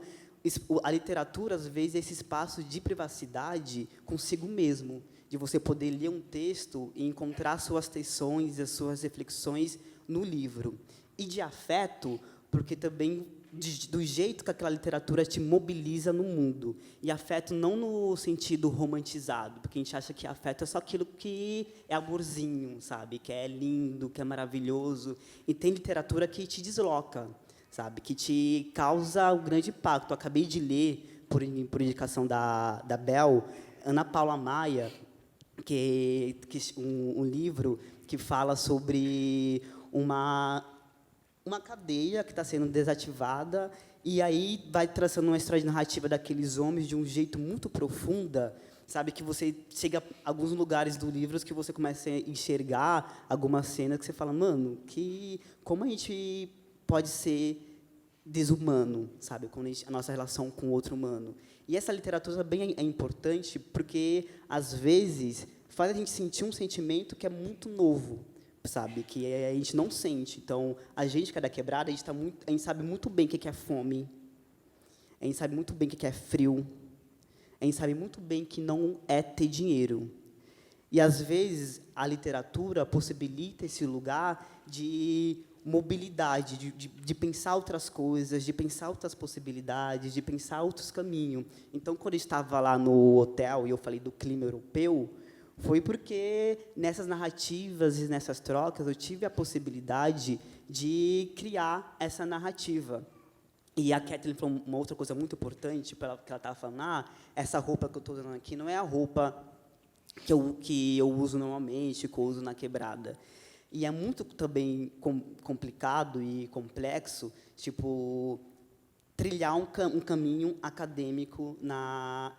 a literatura às vezes é esse espaço de privacidade consigo mesmo, de você poder ler um texto e encontrar suas tensões, as suas reflexões no livro. E de afeto, porque também do jeito que aquela literatura te mobiliza no mundo. E afeto não no sentido romantizado, porque a gente acha que afeto é só aquilo que é amorzinho, sabe? Que é lindo, que é maravilhoso. E tem literatura que te desloca, sabe? Que te causa um grande impacto. Eu acabei de ler, por indicação da Bel, Ana Paula Maia, um livro que fala sobre uma cadeia que está sendo desativada, e aí vai traçando uma história de narrativa daqueles homens de um jeito muito profunda, sabe, que você chega a alguns lugares do livro que você começa a enxergar algumas cenas que você fala, mano, como a gente pode ser desumano, sabe, com a nossa relação com o outro humano. E essa literatura também é importante porque, às vezes, faz a gente sentir um sentimento que é muito novo, sabe, que a gente não sente. Então, a gente que é da quebrada, a gente sabe muito bem o que é fome, a gente sabe muito bem o que é frio, a gente sabe muito bem que não é ter dinheiro. E, às vezes, a literatura possibilita esse lugar de mobilidade, de pensar outras coisas, de pensar outras possibilidades, de pensar outros caminhos. Então, quando eu estava lá no hotel e eu falei do clima europeu, foi porque nessas narrativas e nessas trocas eu tive a possibilidade de criar essa narrativa. E a Kathleen falou uma outra coisa muito importante, que ela estava falando, essa roupa que eu estou usando aqui não é a roupa que eu uso normalmente, que eu uso na quebrada. E é muito também complicado e complexo, tipo, trilhar um caminho acadêmico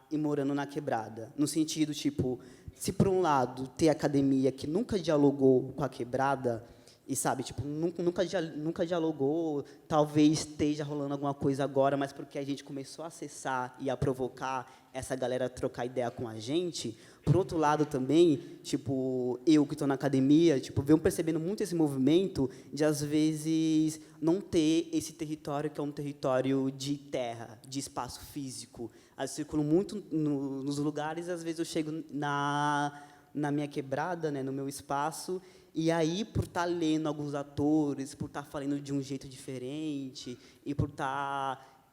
e morando na quebrada. No sentido, tipo, se, por um lado, ter academia que nunca dialogou com a quebrada, e, sabe, tipo, nunca dialogou, talvez esteja rolando alguma coisa agora, mas porque a gente começou a acessar e a provocar essa galera a trocar ideia com a gente. Por outro lado, também, tipo, eu que estou na academia, tipo, venho percebendo muito esse movimento de, às vezes, não ter esse território que é um território de terra, de espaço físico. Eu circulo muito nos lugares, às vezes eu chego na minha quebrada, né, no meu espaço, e aí, por estar lendo alguns atores, por estar falando de um jeito diferente, e por estar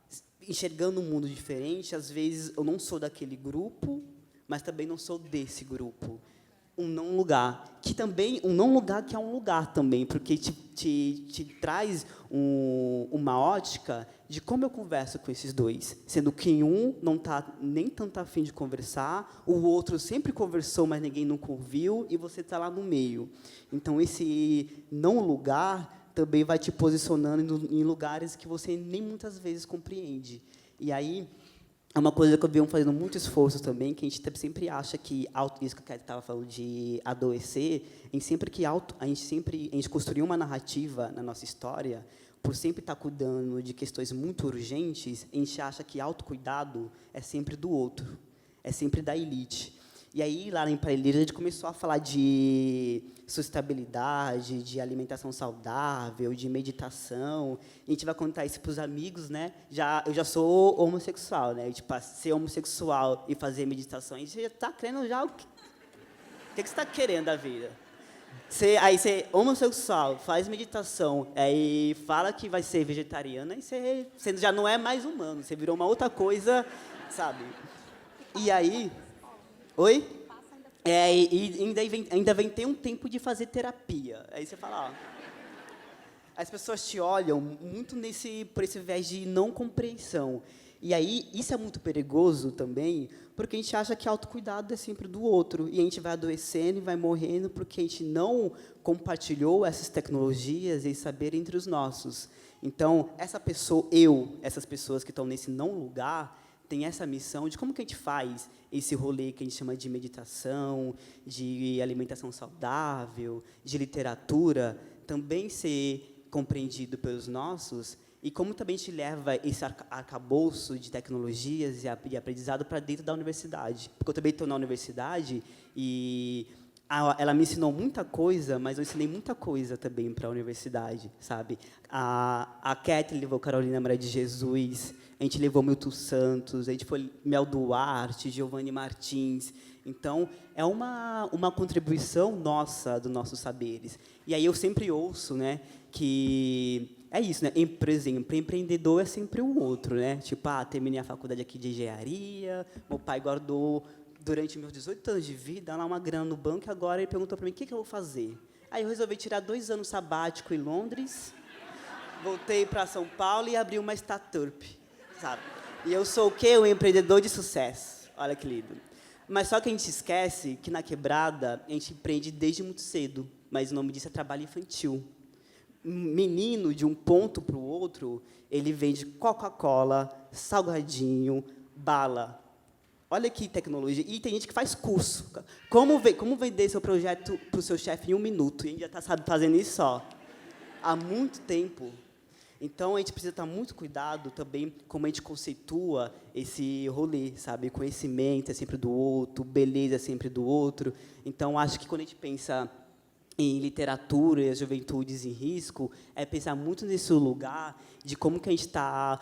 enxergando um mundo diferente, às vezes eu não sou daquele grupo, mas também não sou desse grupo. um não lugar, que também um não lugar que é um lugar também, porque te traz uma ótica de como eu converso com esses dois, sendo que um não está nem tanto a fim de conversar, o outro sempre conversou, mas ninguém nunca ouviu, e você está lá no meio. Então, esse não lugar também vai te posicionando em lugares que você nem muitas vezes compreende. E aí, é uma coisa que eu venho fazendo muito esforço também, que a gente sempre acha que, isso que a Kate estava falando de adoecer, a gente construiu uma narrativa na nossa história, por sempre estar cuidando de questões muito urgentes, a gente acha que autocuidado é sempre do outro, é sempre da elite. E aí, lá em Parelheiros, a gente começou a falar de sustentabilidade, de alimentação saudável, de meditação. A gente vai contar isso para os amigos, né? Eu já sou homossexual, né? Tipo, ser homossexual e fazer meditação, a gente já está querendo já... O que você está querendo da vida? Aí você é homossexual, faz meditação, aí fala que vai ser vegetariana, e você já não é mais humano, você virou uma outra coisa, sabe? E aí... Oi? E ainda vem ter um tempo de fazer terapia. Aí você fala, as pessoas te olham muito por esse viés de não compreensão. E aí, isso é muito perigoso também, porque a gente acha que autocuidado é sempre do outro, e a gente vai adoecendo e vai morrendo porque a gente não compartilhou essas tecnologias e saber entre os nossos. Então, essas pessoas que estão nesse não lugar, tem essa missão de como que a gente faz esse rolê que a gente chama de meditação, de alimentação saudável, de literatura, também ser compreendido pelos nossos, e como também a gente leva esse arcabouço de tecnologias e aprendizado para dentro da universidade. Porque eu também estou na universidade e ela me ensinou muita coisa, mas eu ensinei muita coisa também para a universidade, sabe? A Kathleen levou Carolina Maria de Jesus, a gente levou Milton Santos, a gente foi Mel Duarte, Giovanni Martins. Então, é uma contribuição nossa, dos nossos saberes. E aí eu sempre ouço, né, que é isso, né? Por exemplo, empreendedor é sempre o outro, né? Tipo, terminei a faculdade aqui de engenharia, meu pai guardou, durante meus 18 anos de vida, lá uma grana no banco, e agora ele perguntou para mim, o que eu vou fazer? Aí eu resolvi tirar 2 anos sabático em Londres, voltei para São Paulo e abri uma startup, sabe? E eu sou o quê? Um empreendedor de sucesso. Olha que lindo. Mas só que a gente esquece que, na quebrada, a gente empreende desde muito cedo, mas o nome disso é trabalho infantil. Menino, de um ponto para o outro, ele vende Coca-Cola, salgadinho, bala. Olha que tecnologia. E tem gente que faz curso. Como vender seu projeto para o seu chefe em 1 minuto? E a gente já está fazendo isso só há muito tempo. Então, a gente precisa estar muito cuidado também como a gente conceitua esse rolê, sabe? Conhecimento é sempre do outro, beleza é sempre do outro. Então, acho que quando a gente pensa em literatura e as juventudes em risco, é pensar muito nesse lugar de como que a gente está...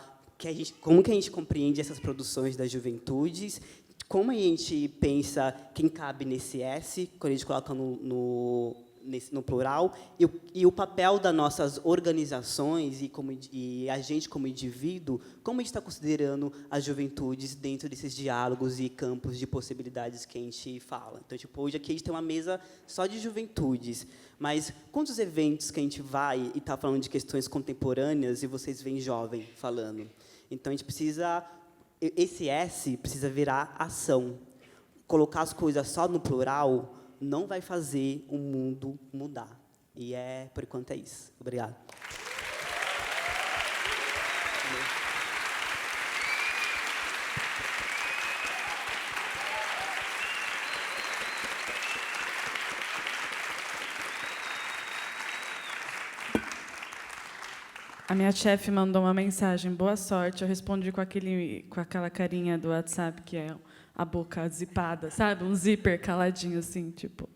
como que a gente compreende essas produções das juventudes, como a gente pensa quem cabe nesse S, quando a gente coloca no plural, e o papel das nossas organizações e a gente como indivíduo, como a gente está considerando as juventudes dentro desses diálogos e campos de possibilidades que a gente fala. Então, tipo, hoje aqui a gente tem uma mesa só de juventudes, mas quantos eventos que a gente vai e está falando de questões contemporâneas e vocês veem jovem falando? Então, a gente precisa... Esse S precisa virar ação. Colocar as coisas só no plural não vai fazer o mundo mudar. E, por enquanto, é isso. Obrigado. A minha chefe mandou uma mensagem, boa sorte. Eu respondi com aquela carinha do WhatsApp, que é a boca zipada, sabe? Um zíper caladinho, assim, tipo...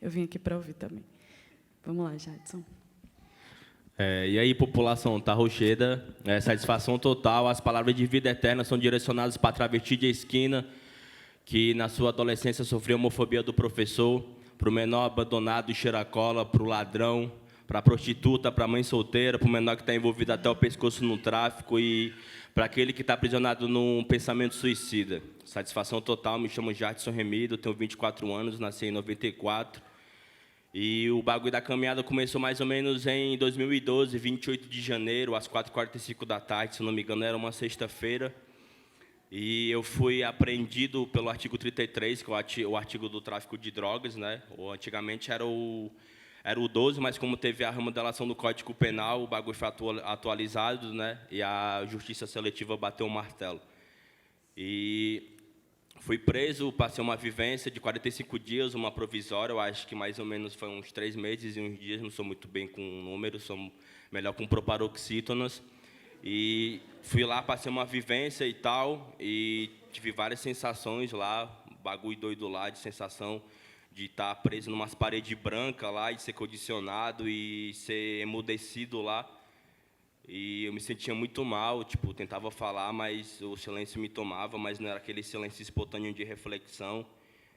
Eu vim aqui para ouvir também. Vamos lá, Jadson. E aí, população Tarrocheda, satisfação total. As palavras de vida eterna são direcionadas para a travesti de esquina, que na sua adolescência sofreu homofobia do professor, para o menor abandonado e cheira-cola, para o ladrão, para a prostituta, para a mãe solteira, para o menor que está envolvido até o pescoço no tráfico e para aquele que está aprisionado num pensamento suicida. Satisfação total, me chamo Jadson Remido, tenho 24 anos, nasci em 94. E o bagulho da caminhada começou mais ou menos em 2012, 28 de janeiro, às 4h45 da tarde, se não me engano, era uma sexta-feira. E eu fui apreendido pelo artigo 33, que é o artigo do tráfico de drogas, né? Ou, antigamente era o 12, mas como teve a remodelação do Código Penal, o bagulho foi atualizado, né? E a Justiça Seletiva bateu o martelo. E fui preso, passei uma vivência de 45 dias, uma provisória, eu acho que mais ou menos foi uns 3 meses e uns dias, não sou muito bem com números, sou melhor com proparoxítonas. E fui lá, passei uma vivência e tal, e tive várias sensações lá, bagulho doido lá, de sensação de estar preso numas paredes brancas lá, e ser condicionado e ser emudecido lá. E eu me sentia muito mal, tipo, tentava falar, mas o silêncio me tomava, mas não era aquele silêncio espontâneo de reflexão,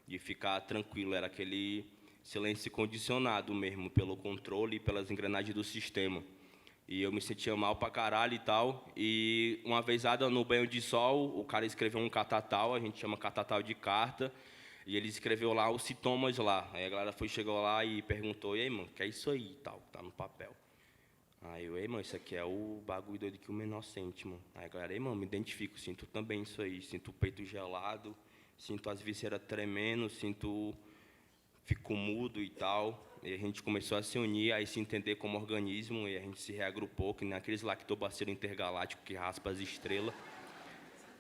de ficar tranquilo, era aquele silêncio condicionado mesmo, pelo controle e pelas engrenagens do sistema. E eu me sentia mal pra caralho e tal, e uma vezada no banho de sol, o cara escreveu um catatal, a gente chama catatal de carta, e ele escreveu lá os sintomas lá. Aí a galera chegou lá e perguntou, e aí, mano, que é isso aí e tal, que tá no papel? Aí eu, ei, mano, isso aqui é o bagulho doido que o menor sente, mano. Aí a galera, ei, mano, me identifico, sinto também isso aí. Sinto o peito gelado, sinto as vísceras tremendo, fico mudo e tal. E a gente começou a se unir, a se entender como organismo, e a gente se reagrupou, que nem aqueles lactobacilos intergalácticos que raspa as estrelas.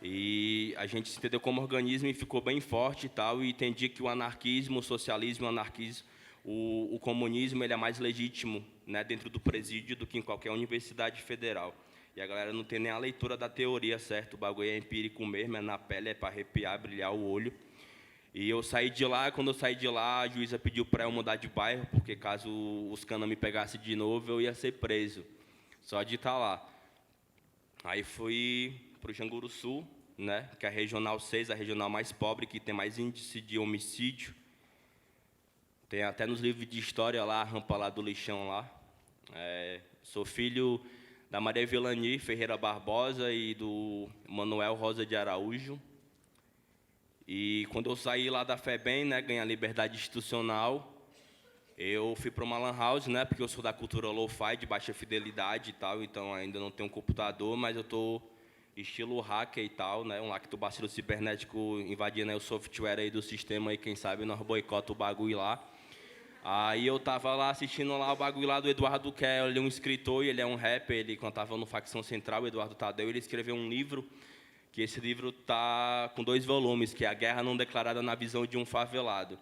E a gente se entendeu como organismo e ficou bem forte e tal, e entendi que o anarquismo, o socialismo, o anarquismo, o comunismo, ele é mais legítimo, né, dentro do presídio do que em qualquer universidade federal. E a galera não tem nem a leitura da teoria, certo? O bagulho é empírico mesmo, é na pele, é para arrepiar, brilhar o olho. E eu saí de lá, quando eu saí de lá, a juíza pediu para eu mudar de bairro, porque caso os canas me pegassem de novo, eu ia ser preso, só de estar lá. Aí fui para o Janguru Sul, né, que é a Regional 6, a regional mais pobre, que tem mais índice de homicídio. Tem até nos livros de história lá, a rampa lá do lixão lá. Sou filho da Maria Vilani Ferreira Barbosa e do Manuel Rosa de Araújo. E quando eu saí lá da FEBEM, né, ganhei a liberdade institucional, eu fui para uma lan house, né, porque eu sou da cultura lo-fi, de baixa fidelidade e tal, então ainda não tenho um computador, mas eu estou estilo hacker e tal, né, um lactobacilo cibernético invadindo aí o software aí do sistema, aí, quem sabe nós boicota o bagulho lá. Aí eu tava lá assistindo lá o bagulho lá do Eduardo, que é um escritor e ele é um rapper, ele quando tava no Facção Central, o Eduardo Tadeu, ele escreveu um livro, que esse livro tá com 2 volumes, que é A Guerra Não Declarada na Visão de um Favelado.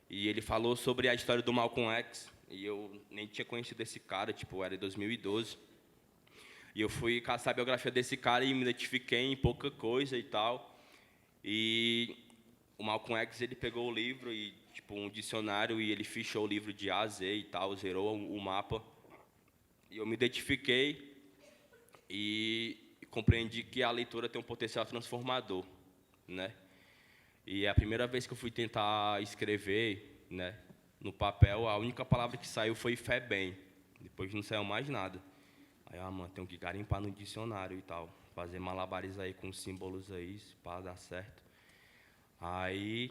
E ele falou sobre a história do Malcolm X, e eu nem tinha conhecido esse cara, tipo, era em 2012. E eu fui caçar a biografia desse cara e me identifiquei em pouca coisa e tal. E o Malcolm X, ele pegou o livro e tipo um dicionário e ele fichou o livro de A a Z e tal, zerou o mapa. E eu me identifiquei e compreendi que a leitura tem um potencial transformador, né? E a primeira vez que eu fui tentar escrever, né, no papel, a única palavra que saiu foi FEBEM. Depois não saiu mais nada. Aí, mano, tenho que garimpar no dicionário e tal, fazer malabares aí com símbolos aí, para dar certo. Aí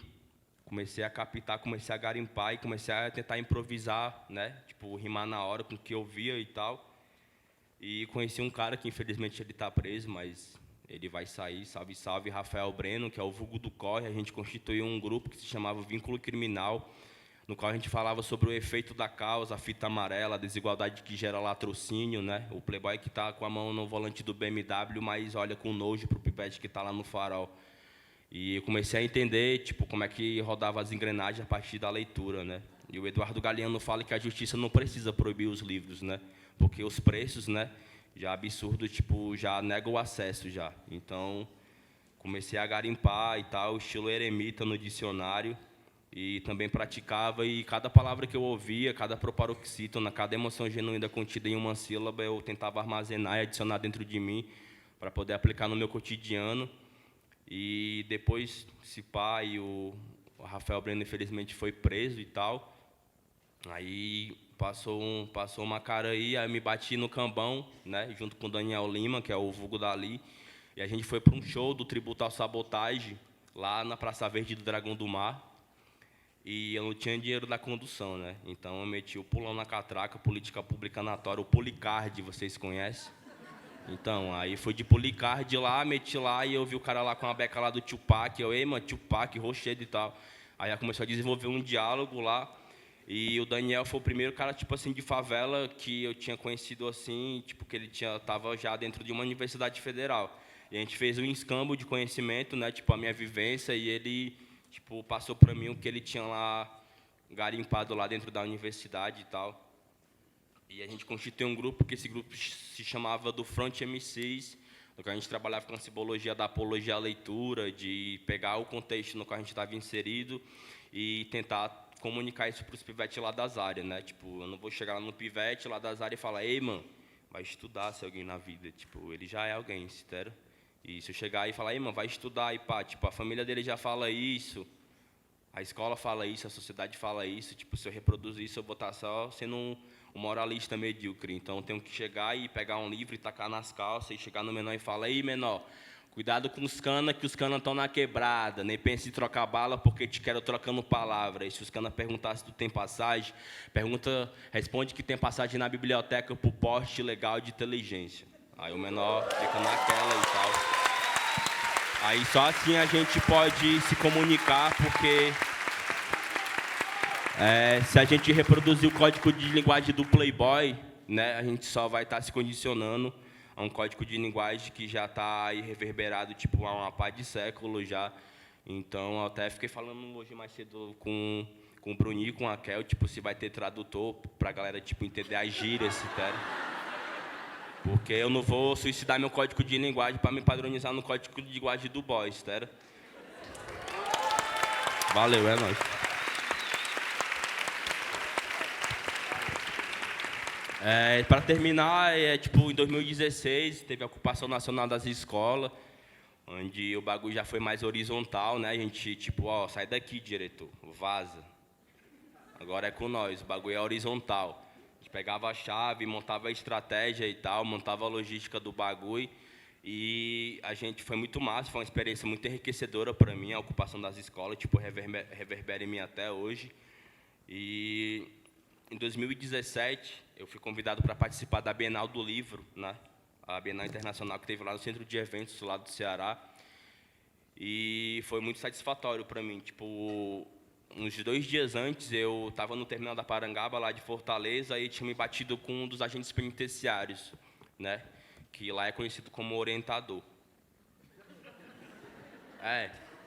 comecei a captar, comecei a garimpar e comecei a tentar improvisar, né? Tipo, rimar na hora com o que eu via e tal. E conheci um cara que, infelizmente, ele está preso, mas ele vai sair, salve, salve, Rafael Breno, que é o vulgo do Corre. A gente constituiu um grupo que se chamava Vínculo Criminal, no qual a gente falava sobre o efeito da causa, a fita amarela, a desigualdade que gera latrocínio, né? O playboy que está com a mão no volante do BMW, mas olha com nojo para o pipete que está lá no farol. E eu comecei a entender, tipo, como é que rodava as engrenagens a partir da leitura, né? E o Eduardo Galeano fala que a justiça não precisa proibir os livros, né? Porque os preços, né, já absurdo, tipo, já negam o acesso já. Então, comecei a garimpar e tal, estilo eremita no dicionário, e também praticava, e cada palavra que eu ouvia, cada proparoxítona, cada emoção genuína contida em uma sílaba, eu tentava armazenar e adicionar dentro de mim para poder aplicar no meu cotidiano. E depois, esse pai, o Rafael Breno, infelizmente, foi preso e tal. Aí passou uma cara aí me bati no Cambão, né, junto com o Daniel Lima, que é o vulgo dali. E a gente foi para um show do Tributo à Sabotagem, lá na Praça Verde do Dragão do Mar. E eu não tinha dinheiro da condução, né? Então eu meti o pulão na catraca, política pública anatória, o Policard, vocês conhecem? Então, aí fui de Policard lá, meti lá, e eu vi o cara lá com a beca lá do Tupac. Eu, ei, mano, Tupac, rochedo e tal. Aí já começou a desenvolver um diálogo lá. E o Daniel foi o primeiro cara, tipo assim, de favela que eu tinha conhecido assim, tipo, que ele tava já dentro de uma universidade federal. E a gente fez um escambo de conhecimento, né? Tipo, a minha vivência, e ele, tipo, passou para mim o que ele tinha lá garimpado lá dentro da universidade e tal. E a gente constituiu um grupo, que esse grupo se chamava do Front MCs, no qual a gente trabalhava com a simbologia da apologia à leitura, de pegar o contexto no qual a gente estava inserido e tentar comunicar isso para os pivetes lá das áreas, né? Tipo, eu não vou chegar lá no pivete lá das áreas e falar, ei, mano, vai estudar ser alguém na vida. Tipo, ele já é alguém, sério. E se eu chegar e falar, ei, mano, vai estudar, e pá, tipo, a família dele já fala isso, a escola fala isso, a sociedade fala isso, tipo, se eu reproduzir isso, eu vou estar só sendo um moralista medíocre. Então, eu tenho que chegar e pegar um livro e tacar nas calças, e chegar no menor e falar, ei, menor, cuidado com os canas, que os canas estão na quebrada, nem pense em trocar bala, porque te quero trocando palavra. E se os canas perguntarem se tu tem passagem, responde que tem passagem na biblioteca por porte ilegal de inteligência. Aí o menor fica naquela e tal. Aí só assim a gente pode se comunicar, porque se a gente reproduzir o código de linguagem do Playboy, né, a gente só vai estar se condicionando a um código de linguagem que já está aí reverberado tipo, há uma par de séculos já. Então, eu até fiquei falando hoje mais cedo com o Bruninho e com a Kel, tipo, se vai ter tradutor para a galera tipo, entender as gírias, sério. Porque eu não vou suicidar meu código de linguagem para me padronizar no código de linguagem do Boys, sério. Valeu, é nóis. Para terminar, tipo, em 2016, teve a ocupação nacional das escolas, onde o bagulho já foi mais horizontal, né? A gente, tipo, ó, sai daqui, diretor, vaza. Agora é com nós, o bagulho é horizontal. A gente pegava a chave, montava a estratégia e tal, montava a logística do bagulho. E a gente foi muito massa, foi uma experiência muito enriquecedora para mim, a ocupação das escolas, tipo, reverbera em mim até hoje. E em 2017, eu fui convidado para participar da Bienal do Livro, né? A Bienal Internacional que teve lá no Centro de Eventos, lá do Ceará. E foi muito satisfatório para mim. Tipo, uns 2 dias antes, eu estava no terminal da Parangaba, lá de Fortaleza, e tinha me batido com um dos agentes penitenciários, né? Que lá é conhecido como orientador.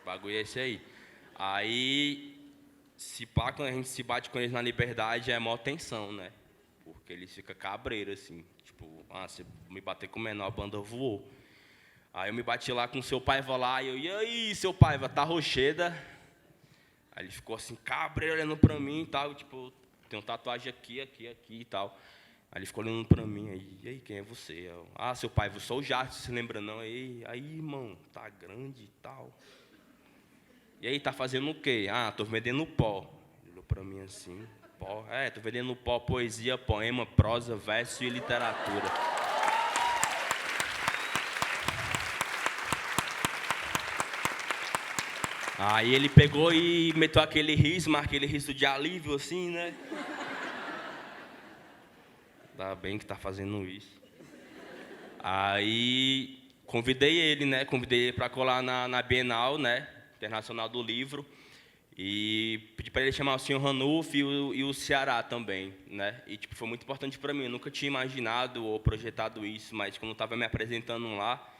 O bagulho é esse aí. Aí, se pá, quando a gente se bate com eles na liberdade, é maior tensão, né? Porque eles ficam cabreiros, assim. Tipo, se me bater com o menor, a banda voou. Aí eu me bati lá com o seu Paiva lá, e aí, seu Paiva, tá rocheda? Aí ele ficou assim, cabreiro, olhando pra mim e tal, tipo, tem uma tatuagem aqui e tal. Aí ele ficou olhando pra mim, e aí, quem é você? Eu, seu Paiva, eu sou o Jardim, você lembra não? Aí, irmão, tá grande e tal. E aí, tá fazendo o quê? Tô vendendo pó. Ele olhou pra mim assim, pó? Tô vendendo pó, poesia, poema, prosa, verso e literatura. Aí ele pegou e meteu aquele riso de alívio, assim, né? Ainda bem que tá fazendo isso. Aí convidei ele, né? Convidei ele para colar na Bienal, né? Internacional do Livro. E pedi para ele chamar o senhor Ranulfo e o Ceará também, né? E tipo, foi muito importante para mim. Eu nunca tinha imaginado ou projetado isso, mas quando eu estava me apresentando lá,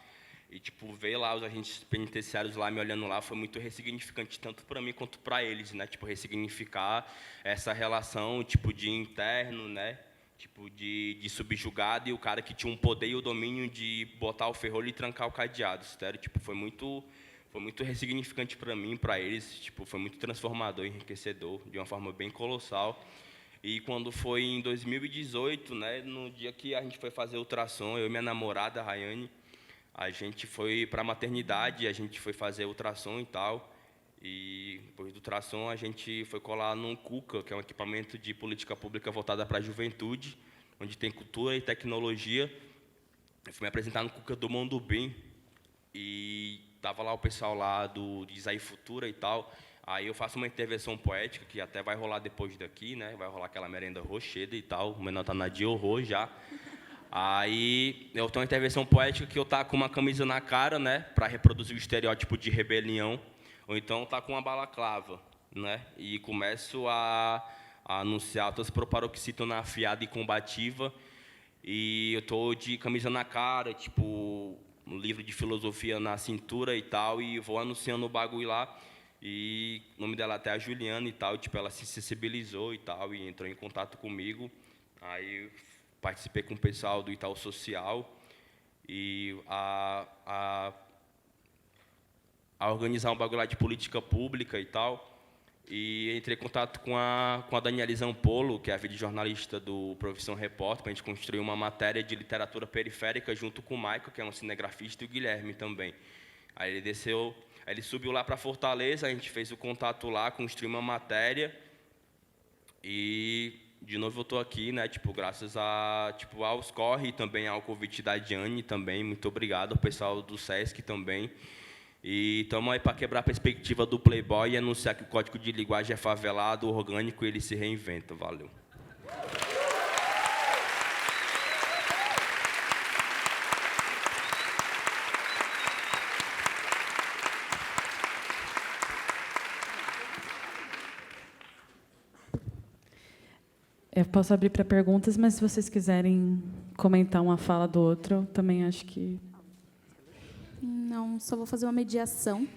e tipo, ver lá os agentes penitenciários lá me olhando lá foi muito ressignificante, tanto para mim quanto para eles, né? Tipo, ressignificar essa relação, tipo, de interno, né? Tipo, de subjugado e o cara que tinha um poder e o domínio de botar o ferrolho e trancar o cadeado, sério. Tipo, foi muito ressignificante para mim, para eles. Tipo, foi muito transformador, enriquecedor, de uma forma bem colossal. E quando foi em 2018, né? No dia que a gente foi fazer ultrassom, eu e minha namorada, Rayane, a gente foi para a maternidade, a gente foi fazer ultrassom e tal, e depois do ultrassom a gente foi colar num CUCA, que é um equipamento de política pública voltada para a juventude, onde tem cultura e tecnologia. Eu fui me apresentar no CUCA do Mondubim, e tava lá o pessoal lá do Design Futura e tal. Aí eu faço uma intervenção poética, que até vai rolar depois daqui, né? Vai rolar aquela merenda rocheda e tal. O menor tá na de horror já. Aí eu tenho uma intervenção poética que eu tá com uma camisa na cara, né? Para reproduzir o estereótipo de rebelião. Ou então tá com uma balaclava, né? E começo a anunciar todas as paroxítona afiada e combativa. E eu tô de camisa na cara, tipo, um livro de filosofia na cintura e tal, e vou anunciando o bagulho lá. E o nome dela até é a Juliana e tal, tipo, ela se sensibilizou e tal, e entrou em contato comigo. Aí participei com o pessoal do Itaú Social e a organizar um bagulho lá de política pública e tal. E entrei em contato com a Daniela Zampolo, que é a videojornalista do Profissão Repórter, para a gente construir uma matéria de literatura periférica junto com o Michael, que é um cinegrafista, e o Guilherme também. Aí ele desceu, aí ele subiu lá para Fortaleza, a gente fez o contato lá, construiu uma matéria. E de novo eu estou aqui, né, tipo, graças aos corre e também ao convite da Diane também. Muito obrigado ao pessoal do SESC também. E estamos aí para quebrar a perspectiva do Playboy e anunciar que o código de linguagem é favelado, orgânico e ele se reinventa. Valeu. Eu posso abrir para perguntas, mas se vocês quiserem comentar uma fala do outro, também acho que... Não, só vou fazer uma mediação,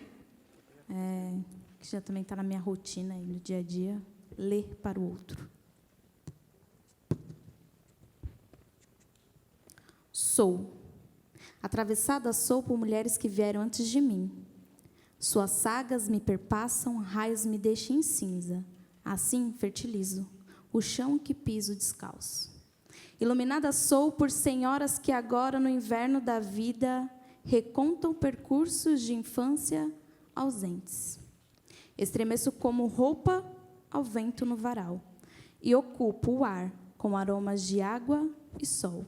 que já também está na minha rotina aí, no dia a dia, ler para o outro. Sou. Atravessada sou por mulheres que vieram antes de mim. Suas sagas me perpassam, raios me deixam em cinza. Assim fertilizo o chão que piso descalço. Iluminada sou por senhoras que agora, no inverno da vida, recontam percursos de infância ausentes. Estremeço como roupa ao vento no varal e ocupo o ar com aromas de água e sol.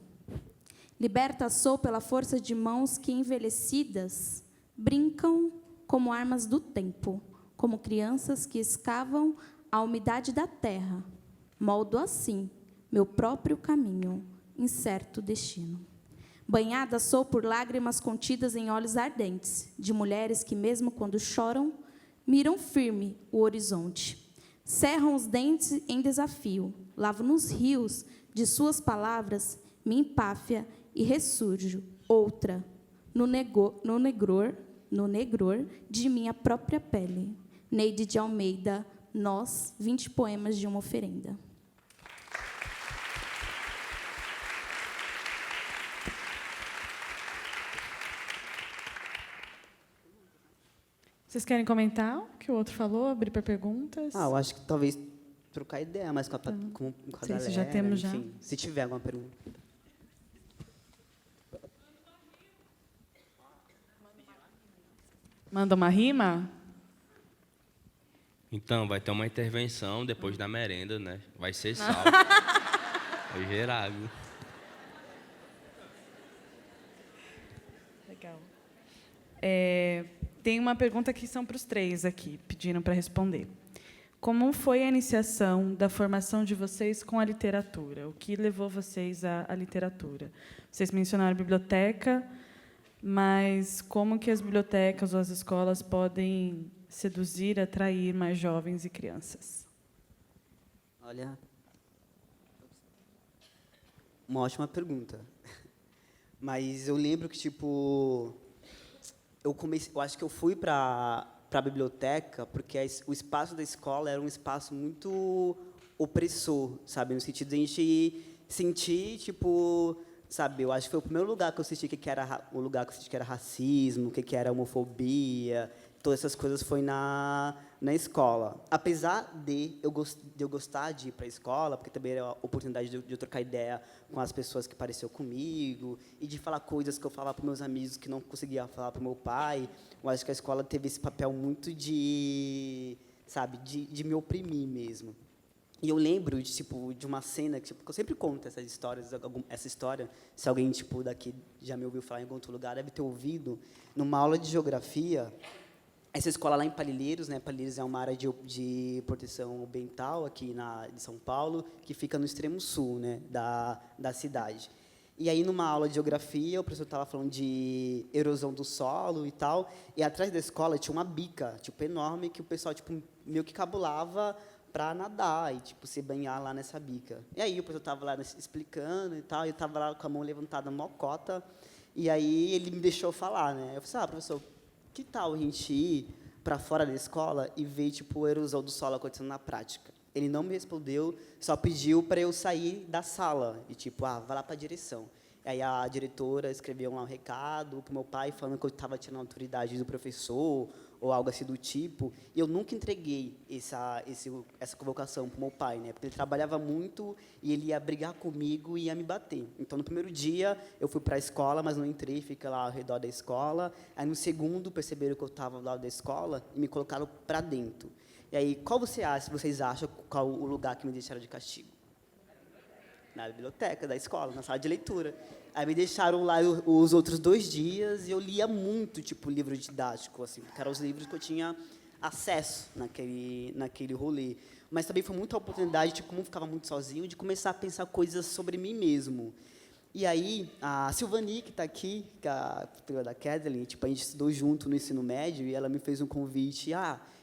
Liberta sou pela força de mãos que, envelhecidas, brincam como armas do tempo, como crianças que escavam a umidade da terra. Moldo assim meu próprio caminho, incerto destino. Banhada sou por lágrimas contidas em olhos ardentes, de mulheres que, mesmo quando choram, miram firme o horizonte. Cerram os dentes em desafio, lavo nos rios de suas palavras, me empáfia e ressurjo, outra, no negror de minha própria pele. Neide de Almeida, Nós, 20 poemas de uma oferenda. Vocês querem comentar o que o outro falou? Abrir para perguntas? Eu acho que talvez trocar ideia mais com a galera. Se já temos enfim, se tiver alguma pergunta. Manda uma rima? Então, vai ter uma intervenção depois da merenda, né? Vai ser sal. Vai gerar, viu? Legal. Tem uma pergunta que são para os três aqui, pediram para responder. Como foi a iniciação da formação de vocês com a literatura? O que levou vocês à literatura? Vocês mencionaram a biblioteca, mas como que as bibliotecas ou as escolas podem seduzir, atrair mais jovens e crianças? Olha, uma ótima pergunta. Mas eu lembro que, tipo, eu acho que eu fui para a biblioteca porque o espaço da escola era um espaço muito opressor, sabe? No sentido de a gente sentir, tipo, sabe? Eu acho que foi o primeiro lugar que eu senti que era o lugar que eu senti que era racismo, que era homofobia, todas essas coisas foi na escola. Apesar de eu gostar de ir para a escola, porque também era a oportunidade de eu trocar ideia com as pessoas que pareciam comigo e de falar coisas que eu falava para meus amigos que não conseguia falar para o meu pai. Eu acho que a escola teve esse papel muito de, sabe, de me oprimir mesmo. E eu lembro de, tipo, de uma cena que, tipo, que eu sempre conto essas histórias, essa história, se alguém, tipo, daqui já me ouviu falar em algum outro lugar, deve ter ouvido, numa aula de geografia, essa escola lá em Palilheiros, né? Palilheiros é uma área de proteção ambiental aqui de São Paulo, que fica no extremo sul, né, da cidade. E aí, numa aula de geografia, o professor estava falando de erosão do solo e tal, e atrás da escola tinha uma bica, tipo, enorme, que o pessoal, tipo, meio que cabulava para nadar e, tipo, se banhar lá nessa bica. E aí o professor estava lá explicando e tal, e eu estava lá com a mão levantada, mocota, e aí ele me deixou falar, né? Eu falei, professor, que tal a gente ir para fora da escola e ver, tipo, a erosão do solo acontecendo na prática? Ele não me respondeu, só pediu para eu sair da sala e, tipo, vai lá para a direção. E aí a diretora escreveu lá um recado para o meu pai, falando que eu estava tirando a autoridade do professor, ou algo assim do tipo, e eu nunca entreguei essa convocação para o meu pai, né? Porque ele trabalhava muito e ele ia brigar comigo e ia me bater. Então, no primeiro dia, eu fui para a escola, mas não entrei, fiquei lá ao redor da escola. Aí, no segundo, perceberam que eu estava ao lado da escola e me colocaram para dentro. E aí, vocês acham qual o lugar que me deixaram de castigo? Na biblioteca da escola, na sala de leitura. Aí me deixaram lá os outros 2 dias e eu lia muito, tipo, livro didático, assim, porque eram os livros que eu tinha acesso naquele rolê. Mas também foi muita oportunidade, tipo, como eu ficava muito sozinho, de começar a pensar coisas sobre mim mesmo. E aí, a Silvani, que está aqui, que é a filha da Kathleen, tipo, a gente estudou junto no ensino médio e ela me fez um convite,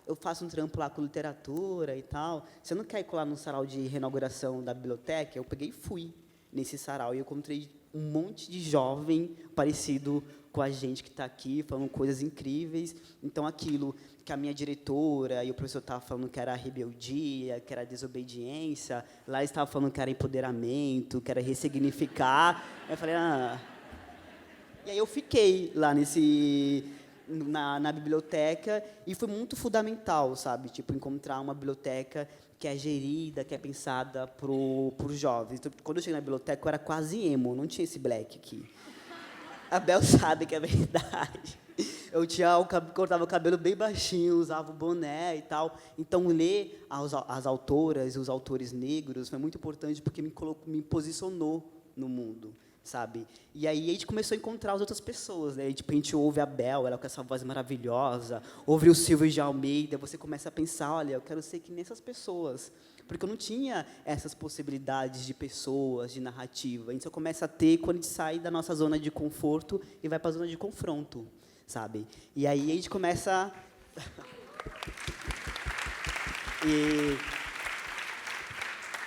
eu faço um trampo lá com literatura e tal, você não quer ir colar no sarau de reinauguração da biblioteca? Eu peguei e fui nesse sarau e eu encontrei um monte de jovem parecido com a gente que está aqui, falando coisas incríveis. Então, aquilo que a minha diretora e o professor estavam falando que era rebeldia, que era desobediência, lá eles estavam falando que era empoderamento, que era ressignificar. Eu falei, E aí eu fiquei lá na biblioteca e foi muito fundamental, sabe? Tipo, encontrar uma biblioteca que é gerida, que é pensada para os jovens. Então, quando eu cheguei na biblioteca, eu era quase emo, não tinha esse black aqui. A Bel sabe que é verdade. Eu cortava o cabelo bem baixinho, usava o boné e tal. Então, ler as autoras e os autores negros foi muito importante porque me posicionou no mundo, sabe? E aí a gente começou a encontrar as outras pessoas, né? Tipo, a gente ouve a Bel, ela com essa voz maravilhosa, ouve o Silvio de Almeida, você começa a pensar, olha, eu quero ser que nem essas pessoas, porque eu não tinha essas possibilidades de pessoas, de narrativa. A gente só começa a ter quando a gente sai da nossa zona de conforto e vai para a zona de confronto, sabe? E aí a gente começa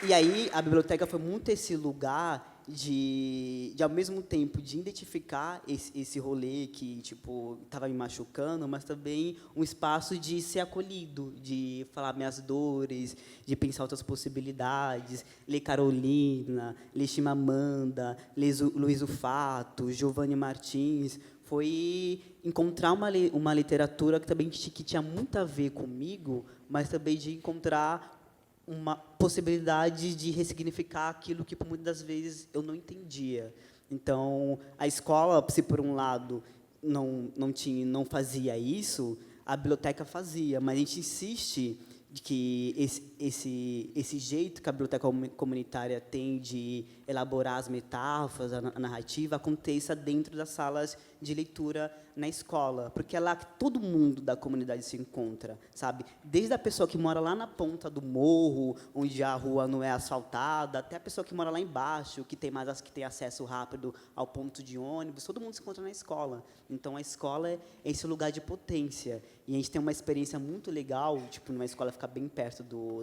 E aí a biblioteca foi muito esse lugar de ao mesmo tempo de identificar esse rolê que, tipo, estava me machucando, mas também um espaço de ser acolhido, de falar minhas dores, de pensar outras possibilidades, ler Carolina, ler Chimamanda, ler Luiz Ufato, Giovanni Martins. Foi encontrar uma literatura que também que tinha muito a ver comigo, mas também de encontrar uma possibilidade de ressignificar aquilo que, por muitas das vezes, eu não entendia. Então, a escola, se por um lado não fazia isso, a biblioteca fazia, mas a gente insiste de que esse jeito que a biblioteca comunitária tem de elaborar as metáforas, a narrativa, aconteça dentro das salas de leitura na escola, porque é lá que todo mundo da comunidade se encontra, sabe? Desde a pessoa que mora lá na ponta do morro, onde a rua não é asfaltada, até a pessoa que mora lá embaixo, que tem acesso rápido ao ponto de ônibus, todo mundo se encontra na escola. Então, a escola é esse lugar de potência. E a gente tem uma experiência muito legal, tipo, numa escola ficar bem perto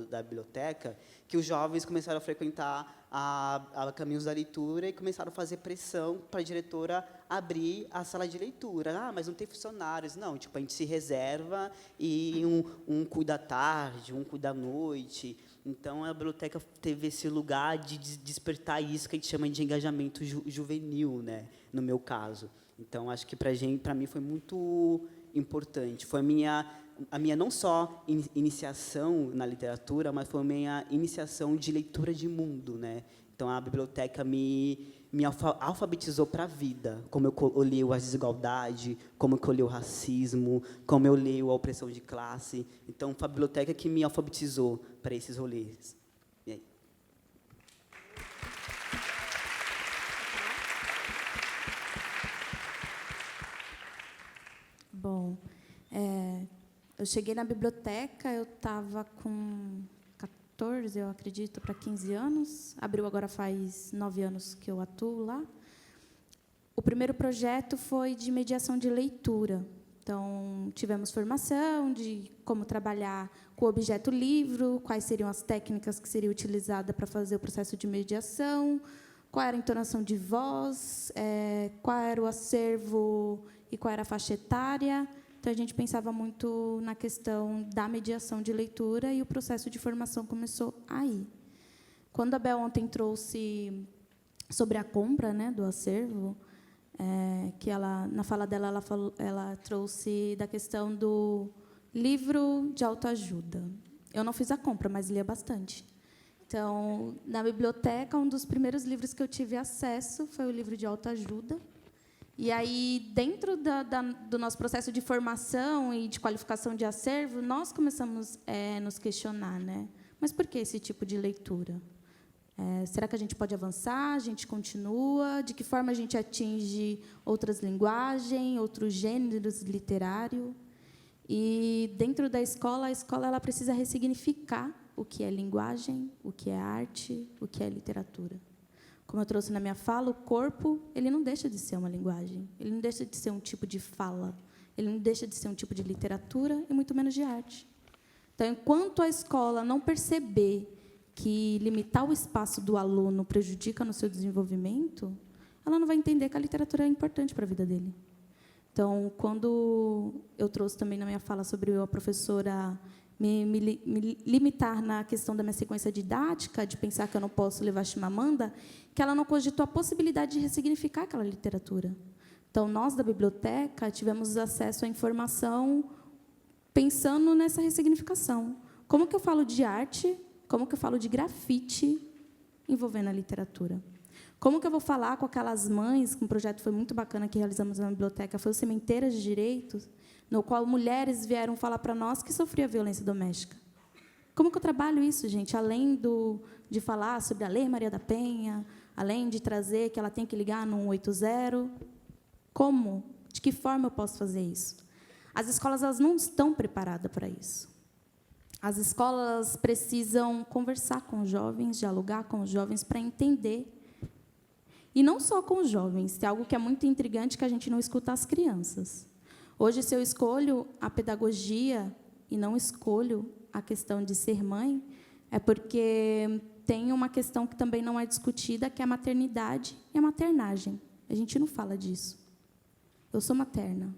da biblioteca, que os jovens começaram a frequentar a Caminhos da Leitura e começaram a fazer pressão para a diretora abrir a sala de leitura. Mas não tem funcionários. Não, tipo, a gente se reserva e um cuida à tarde, um cuida à noite. Então, a biblioteca teve esse lugar de despertar isso que a gente chama de engajamento juvenil, né, no meu caso. Então, acho que para mim foi muito importante. Foi a minha não só iniciação na literatura, mas foi a minha iniciação de leitura de mundo, né? Então, a biblioteca me alfabetizou para a vida, como eu leio a desigualdade, como eu leio o racismo, como eu leio a opressão de classe. Então, foi a biblioteca que me alfabetizou para esses rolês. Bom, eu cheguei na biblioteca, eu estava com 14, eu acredito, para 15 anos. Abril agora faz 9 anos que eu atuo lá. O primeiro projeto foi de mediação de leitura. Então, tivemos formação de como trabalhar com o objeto livro, quais seriam as técnicas que seriam utilizadas para fazer o processo de mediação, qual era a entonação de voz, qual era o acervo e qual era a faixa etária. Então, a gente pensava muito na questão da mediação de leitura e o processo de formação começou aí. Quando a Bel ontem trouxe sobre a compra, né, do acervo, que ela, na fala dela, ela trouxe da questão do livro de autoajuda. Eu não fiz a compra, mas lia bastante. Então, na biblioteca, um dos primeiros livros que eu tive acesso foi o livro de autoajuda. E aí, dentro do nosso processo de formação e de qualificação de acervo, nós começamos a nos questionar, né? Mas por que esse tipo de leitura? Será que a gente pode avançar? A gente continua? De que forma a gente atinge outras linguagens, outros gêneros literários? E, dentro da escola, a escola ela precisa ressignificar o que é linguagem, o que é arte, o que é literatura. Como eu trouxe na minha fala, o corpo ele não deixa de ser uma linguagem, ele não deixa de ser um tipo de fala, ele não deixa de ser um tipo de literatura e muito menos de arte. Então, enquanto a escola não perceber que limitar o espaço do aluno prejudica no seu desenvolvimento, ela não vai entender que a literatura é importante para a vida dele. Então, quando eu trouxe também na minha fala sobre a professora me limitar na questão da minha sequência didática, de pensar que eu não posso levar Chimamanda, que ela não cogitou a possibilidade de ressignificar aquela literatura. Então, nós, da biblioteca, tivemos acesso à informação pensando nessa ressignificação. Como que eu falo de arte? Como que eu falo de grafite envolvendo a literatura? Como que eu vou falar com aquelas mães, que um projeto foi muito bacana que realizamos na biblioteca, foi o Sementeiras de Direitos, no qual mulheres vieram falar para nós que sofria violência doméstica. Como que eu trabalho isso, gente? Além de falar sobre a Lei Maria da Penha, além de trazer que ela tem que ligar no 180, como? De que forma eu posso fazer isso? As escolas elas não estão preparadas para isso. As escolas precisam conversar com os jovens, dialogar com os jovens para entender. E não só com os jovens, tem algo que é muito intrigante que a gente não escuta as crianças. Hoje, se eu escolho a pedagogia e não escolho a questão de ser mãe, é porque tem uma questão que também não é discutida, que é a maternidade e a maternagem. A gente não fala disso. Eu sou materna,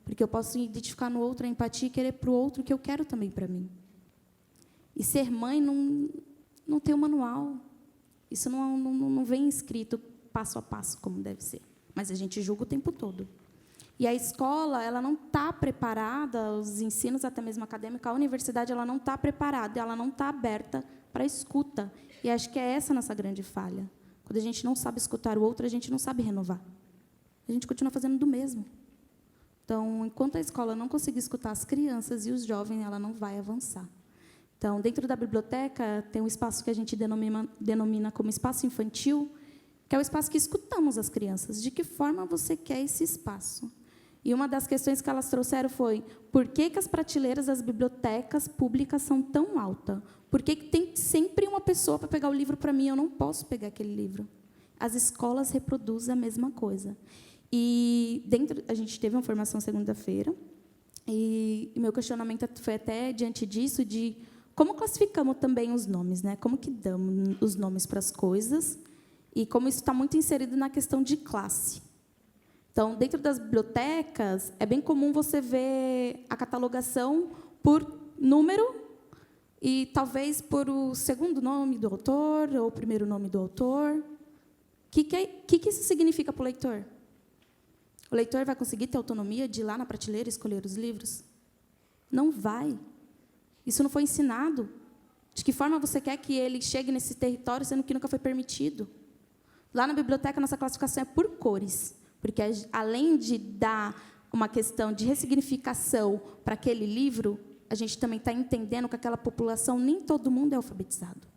porque eu posso identificar no outro a empatia e querer para o outro o que eu quero também para mim. E ser mãe não tem um manual. Isso não vem escrito passo a passo, como deve ser. Mas a gente julga o tempo todo. E a escola ela não está preparada, os ensinos, até mesmo acadêmicos, a universidade ela não está preparada, ela não está aberta para a escuta. E acho que é essa a nossa grande falha. Quando a gente não sabe escutar o outro, a gente não sabe renovar. A gente continua fazendo do mesmo. Então, enquanto a escola não conseguir escutar as crianças e os jovens, ela não vai avançar. Então, dentro da biblioteca, tem um espaço que a gente denomina como espaço infantil, que é o espaço que escutamos as crianças. De que forma você quer esse espaço? E uma das questões que elas trouxeram foi: por que as prateleiras das bibliotecas públicas são tão altas? Por que tem sempre uma pessoa para pegar o livro para mim e eu não posso pegar aquele livro? As escolas reproduzem a mesma coisa. E a gente teve uma formação segunda-feira, e meu questionamento foi até diante disso, de como classificamos também os nomes, né? Como que damos os nomes para as coisas, e como isso está muito inserido na questão de classe. Então, dentro das bibliotecas, é bem comum você ver a catalogação por número e talvez por o segundo nome do autor ou o primeiro nome do autor. O que isso significa para o leitor? O leitor vai conseguir ter autonomia de ir lá na prateleira e escolher os livros? Não vai. Isso não foi ensinado. De que forma você quer que ele chegue nesse território, sendo que nunca foi permitido? Lá na biblioteca, nossa classificação é por cores, porque, além de dar uma questão de ressignificação para aquele livro, a gente também está entendendo que aquela população, nem todo mundo é alfabetizado.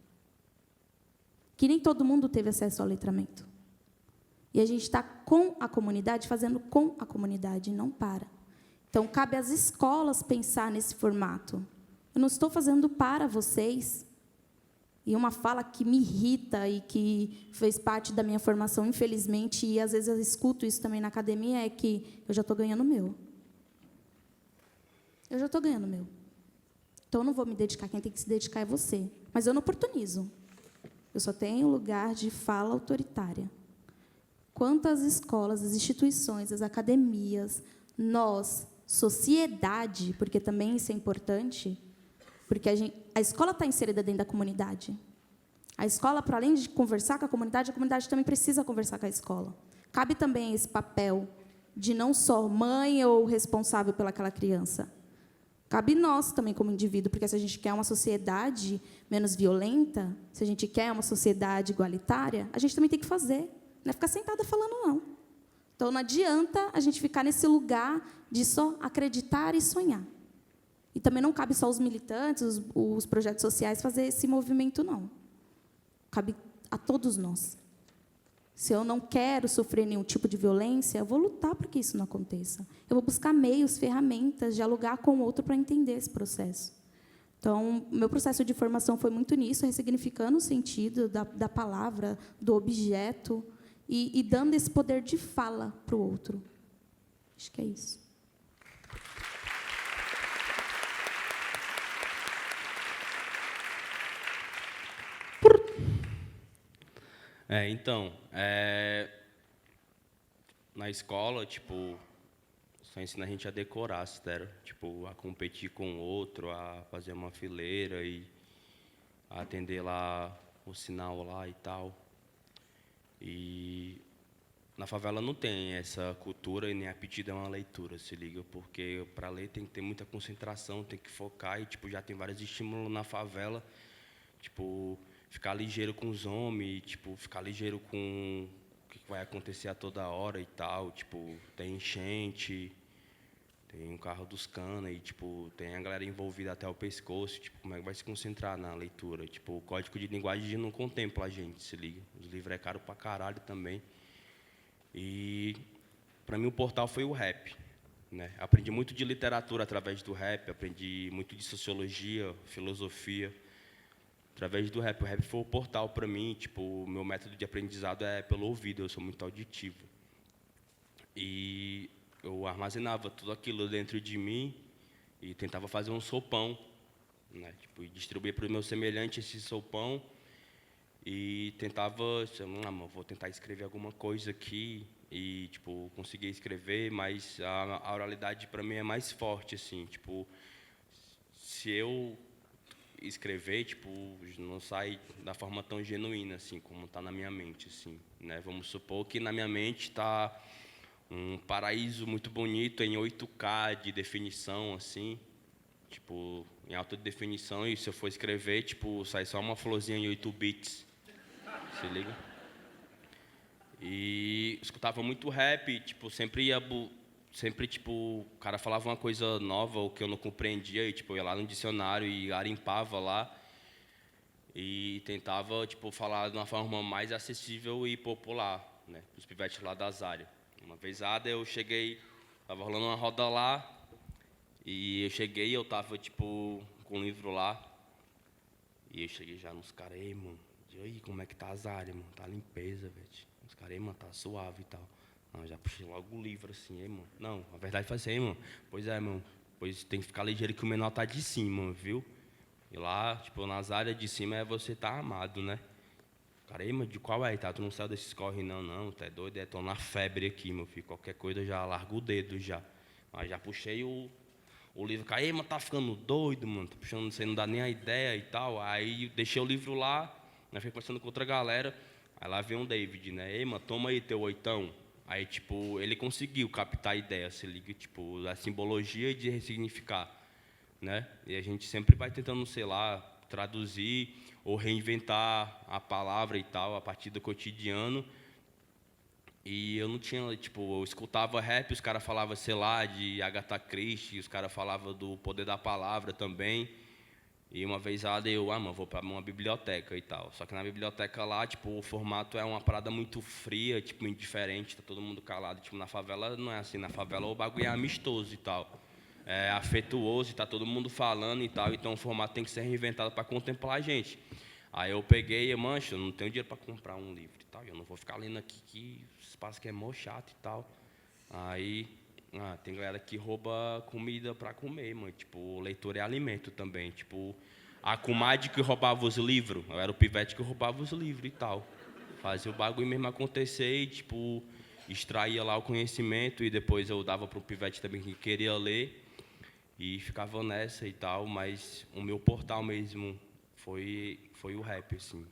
Que nem todo mundo teve acesso ao letramento. E a gente está com a comunidade, fazendo com a comunidade, não para. Então, cabe às escolas pensar nesse formato. Eu não estou fazendo para vocês. E uma fala que me irrita e que fez parte da minha formação, infelizmente, e às vezes eu escuto isso também na academia, é que eu já estou ganhando o meu. Eu já estou ganhando o meu. Então, eu não vou me dedicar, quem tem que se dedicar é você. Mas eu não oportunizo. Eu só tenho lugar de fala autoritária. Quantas escolas, as instituições, as academias, nós, sociedade, porque também isso é importante, porque a escola está inserida dentro da comunidade. A escola, para além de conversar com a comunidade também precisa conversar com a escola. Cabe também esse papel de não só mãe ou responsável pelaquela criança. Cabe nós também como indivíduo, porque se a gente quer uma sociedade menos violenta, se a gente quer uma sociedade igualitária, a gente também tem que fazer. Não é ficar sentada falando, não. Então, não adianta a gente ficar nesse lugar de só acreditar e sonhar. E também não cabe só os militantes, os projetos sociais fazer esse movimento, não. Cabe a todos nós. Se eu não quero sofrer nenhum tipo de violência, eu vou lutar para que isso não aconteça. Eu vou buscar meios, ferramentas, dialogar com o outro para entender esse processo. Então, meu processo de formação foi muito nisso, ressignificando o sentido da palavra, do objeto, e dando esse poder de fala para o outro. Acho que é isso. Então, na escola, tipo, só ensina a gente a decorar, sério. Tipo, a competir com o outro, a fazer uma fileira e a atender lá o sinal lá e tal. E na favela não tem essa cultura e nem aptidão à leitura, se liga, porque para ler tem que ter muita concentração, tem que focar e tipo já tem vários estímulos na favela, tipo ficar ligeiro com os homens, tipo ficar ligeiro com o que vai acontecer a toda hora e tal, tipo tem enchente, tem um carro dos cana e tipo tem a galera envolvida até o pescoço, tipo como é que vai se concentrar na leitura? Tipo o código de linguagem não contempla a gente, se liga. Os livros é caro pra caralho também. E para mim o portal foi o rap, né? Aprendi muito de literatura através do rap, aprendi muito de sociologia, filosofia através do rap. O rap foi o portal para mim, tipo, o meu método de aprendizado é pelo ouvido, eu sou muito auditivo. E eu armazenava tudo aquilo dentro de mim e tentava fazer um sopão, né? Tipo, distribuir para o meu semelhante esse sopão e tentava, vou tentar escrever alguma coisa aqui e tipo conseguia escrever, mas a oralidade para mim é mais forte, assim, tipo, se eu escrever, tipo, não sai da forma tão genuína assim como está na minha mente, assim, né? Vamos supor que na minha mente está um paraíso muito bonito em 8K de definição, assim, tipo, em alta definição, e se eu for escrever, tipo, sai só uma florzinha em 8 bits. Se liga? E escutava muito rap, tipo, sempre tipo, o cara falava uma coisa nova, ou que eu não compreendia, e tipo, eu ia lá no dicionário e garimpava lá e tentava, tipo, falar de uma forma mais acessível e popular, né, os pivetes lá das áreas. Uma vez eu cheguei, tava rolando uma roda lá, e eu tava, tipo, com um livro lá, e eu cheguei já nos caras, ei, mano, e aí, como é que tá as áreas, mano? Tá limpeza, velho. Os caras, mano, tá suave e tal. Não, já puxei logo o livro, assim, mano. Não, a verdade foi assim, mano. Pois é, mano. Pois tem que ficar ligeiro que o menor tá de cima, viu? E lá, tipo, nas áreas de cima é você tá armado, né? Cara, mano, de qual é? Tá? Tu não saiu desses corre, não, tu é doido? Tô na febre aqui, meu filho. Qualquer coisa eu já largo o dedo já. Mas já puxei o livro, cara, mano, tá ficando doido, mano. Tô puxando, você não dá nem a ideia e tal. Aí deixei o livro lá. Nós fui conversando com outra galera, aí lá veio um David, né? Ei, mano, toma aí teu 8. Aí, tipo, ele conseguiu captar a ideia, se liga, tipo, a simbologia de ressignificar, né? E a gente sempre vai tentando, sei lá, traduzir ou reinventar a palavra e tal, a partir do cotidiano. E eu não tinha, tipo, eu escutava rap, os caras falavam, sei lá, de Agatha Christie, os caras falavam do poder da palavra também. E uma vez mano, vou para uma biblioteca e tal. Só que na biblioteca lá, tipo, o formato é uma parada muito fria, tipo, indiferente, tá todo mundo calado. Tipo, na favela não é assim, na favela o bagulho é amistoso e tal. afetuoso, e tá todo mundo falando e tal, então o formato tem que ser reinventado para contemplar a gente. Aí eu peguei e, mancha, eu não tenho dinheiro para comprar um livro e tal, eu não vou ficar lendo aqui, que espaço que é mó chato e tal. Aí, tem galera que rouba comida para comer, mano, tipo, leitura é alimento também, tipo, a comadre que roubava os livros, eu era o pivete que roubava os livros e tal. Fazia o bagulho mesmo acontecer e, tipo, extraía lá o conhecimento e depois eu dava para o pivete também que queria ler e ficava nessa e tal, mas o meu portal mesmo foi o rap, assim,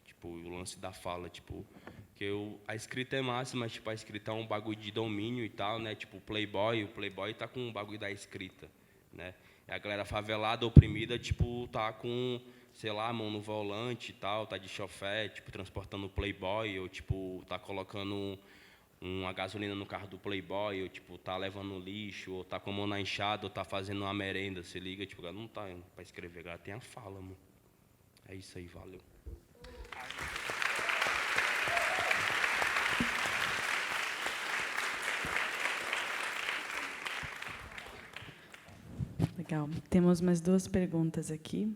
tipo, o lance da fala, tipo, que a escrita é massa, mas, tipo, a escrita é um bagulho de domínio e tal, né, tipo, o Playboy tá com um bagulho da escrita, né, e a galera favelada, oprimida, tipo, tá com, sei lá, a mão no volante e tal, tá de chofé, tipo, transportando o Playboy, ou, tipo, tá colocando uma gasolina no carro do Playboy, ou, tipo, tá levando lixo, ou tá com a mão na enxada, ou tá fazendo uma merenda, se liga, tipo, ela não tá pra escrever, ela tem a fala, mano. É isso aí, valeu. Legal. Temos mais 2 perguntas aqui.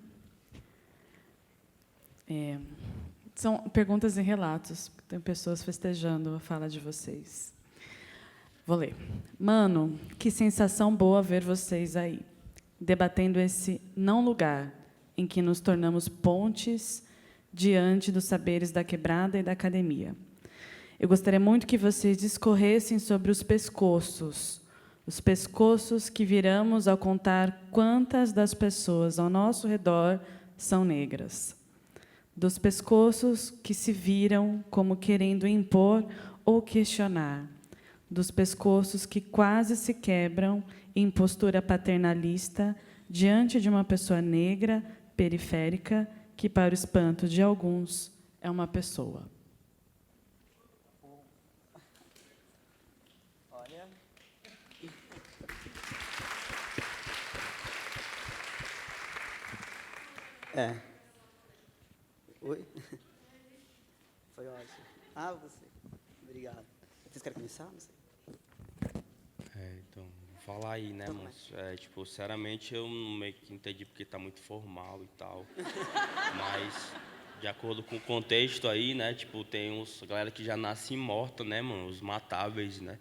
São perguntas e relatos. Tem pessoas festejando a fala de vocês. Vou ler. Mano, que sensação boa ver vocês aí, debatendo esse não lugar em que nos tornamos pontes diante dos saberes da quebrada e da academia. Eu gostaria muito que vocês discorressem sobre os pescoços que viramos ao contar quantas das pessoas ao nosso redor são negras. Dos pescoços que se viram como querendo impor ou questionar. Dos pescoços que quase se quebram em postura paternalista diante de uma pessoa negra, periférica, que, para o espanto de alguns, é uma pessoa. Olha. Oi? Foi ótimo. Você. Obrigado. Vocês querem começar? Não sei. Então, vou falar aí, né, moço? Tipo, sinceramente, eu meio que entendi porque tá muito formal e tal. Mas, de acordo com o contexto aí, né, tipo, tem galera que já nasce morta, né, mano? Os matáveis, né?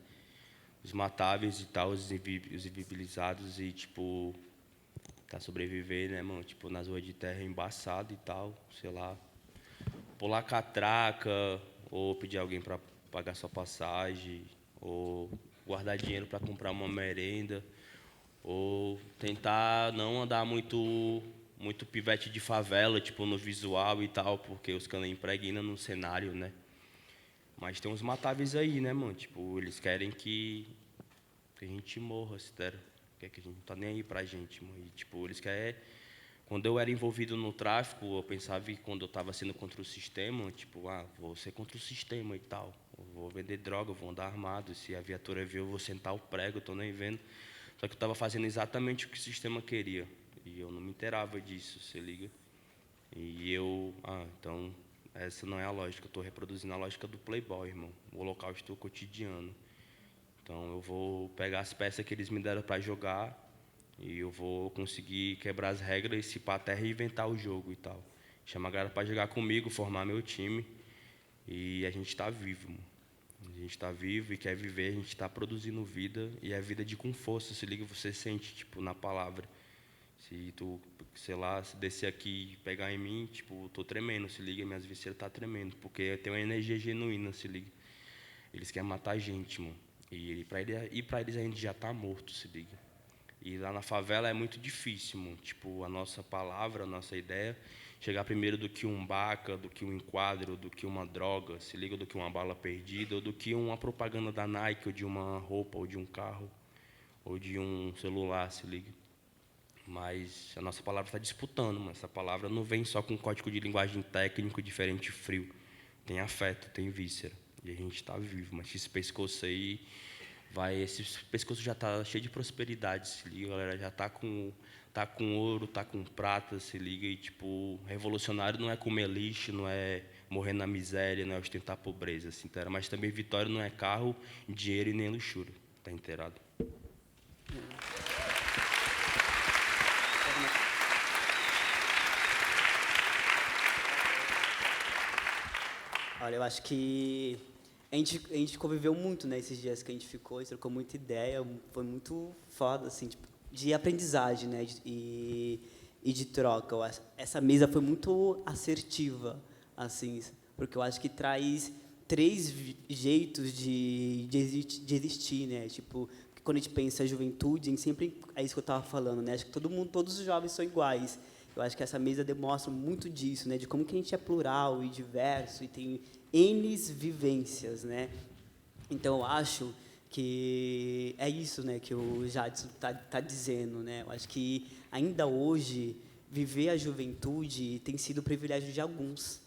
Os matáveis e tal, os invisibilizados e, tipo, tá sobreviver, né, mano? Tipo, nas ruas de terra embaçado e tal, sei lá. Pular catraca, ou pedir alguém para pagar sua passagem, ou guardar dinheiro para comprar uma merenda, ou tentar não andar muito pivete de favela, tipo, no visual e tal, porque os caras impregnam no cenário, né? Mas tem uns matáveis aí, né, mano? Tipo, eles querem que a gente morra, se der. Quer que a gente não tá nem aí pra gente, mano. E, tipo, eles querem... Quando eu era envolvido no tráfico, eu pensava que quando eu estava sendo contra o sistema, tipo, vou ser contra o sistema e tal. Eu vou vender droga, vou andar armado. Se a viatura vir, eu vou sentar o prego, eu estou nem vendo. Só que eu estava fazendo exatamente o que o sistema queria. E eu não me inteirava disso, se liga. E eu, então, essa não é a lógica. Eu estou reproduzindo a lógica do Playboy, irmão. O holocausto cotidiano. Então, eu vou pegar as peças que eles me deram para jogar e eu vou conseguir quebrar as regras e, se pá, até reinventar o jogo e tal. Chamar a galera para jogar comigo, formar meu time. E a gente está vivo, mano. A gente está vivo e quer viver, a gente está produzindo vida. E é vida com força, se liga, você sente, tipo, na palavra. Se tu, sei lá, se descer aqui e pegar em mim, tipo, tô tremendo, se liga, minhas vísceras tá tremendo. Porque tem uma energia genuína, se liga. Eles querem matar a gente, mano. E para eles a gente já tá morto, se liga. E lá na favela é muito difícil, mano. Tipo, a nossa palavra, a nossa ideia, chegar primeiro do que um baca, do que um enquadro, do que uma droga, se liga, do que uma bala perdida, ou do que uma propaganda da Nike, ou de uma roupa, ou de um carro, ou de um celular, se liga. Mas a nossa palavra está disputando, mano. Essa palavra não vem só com código de linguagem técnico, diferente e frio. Tem afeto, tem víscera. E a gente está vivo, mas esse pescoço aí... Esse pescoço já está cheio de prosperidade, se liga, galera, já está com ouro, está com prata, se liga, e, tipo, revolucionário não é comer lixo, não é morrer na miséria, não é ostentar a pobreza, assim, tá? Mas também vitória não é carro, dinheiro e nem luxúria, tá inteirado? Olha, eu acho que a gente conviveu muito, né, esses dias que a gente ficou, a gente trocou muita ideia, foi muito foda, assim, tipo, de aprendizagem, né, e de troca. Essa mesa foi muito assertiva, assim, porque eu acho que traz 3 jeitos de existir, né, tipo, quando a gente pensa em juventude, a gente sempre, é isso que eu estava falando, né, acho que todos os jovens são iguais. Eu acho que essa mesa demonstra muito disso, né, de como que a gente é plural e diverso e tem N vivências, né? Então, eu acho que é isso, né, que o Jadson tá dizendo, né? Eu acho que, ainda hoje, viver a juventude tem sido o privilégio de alguns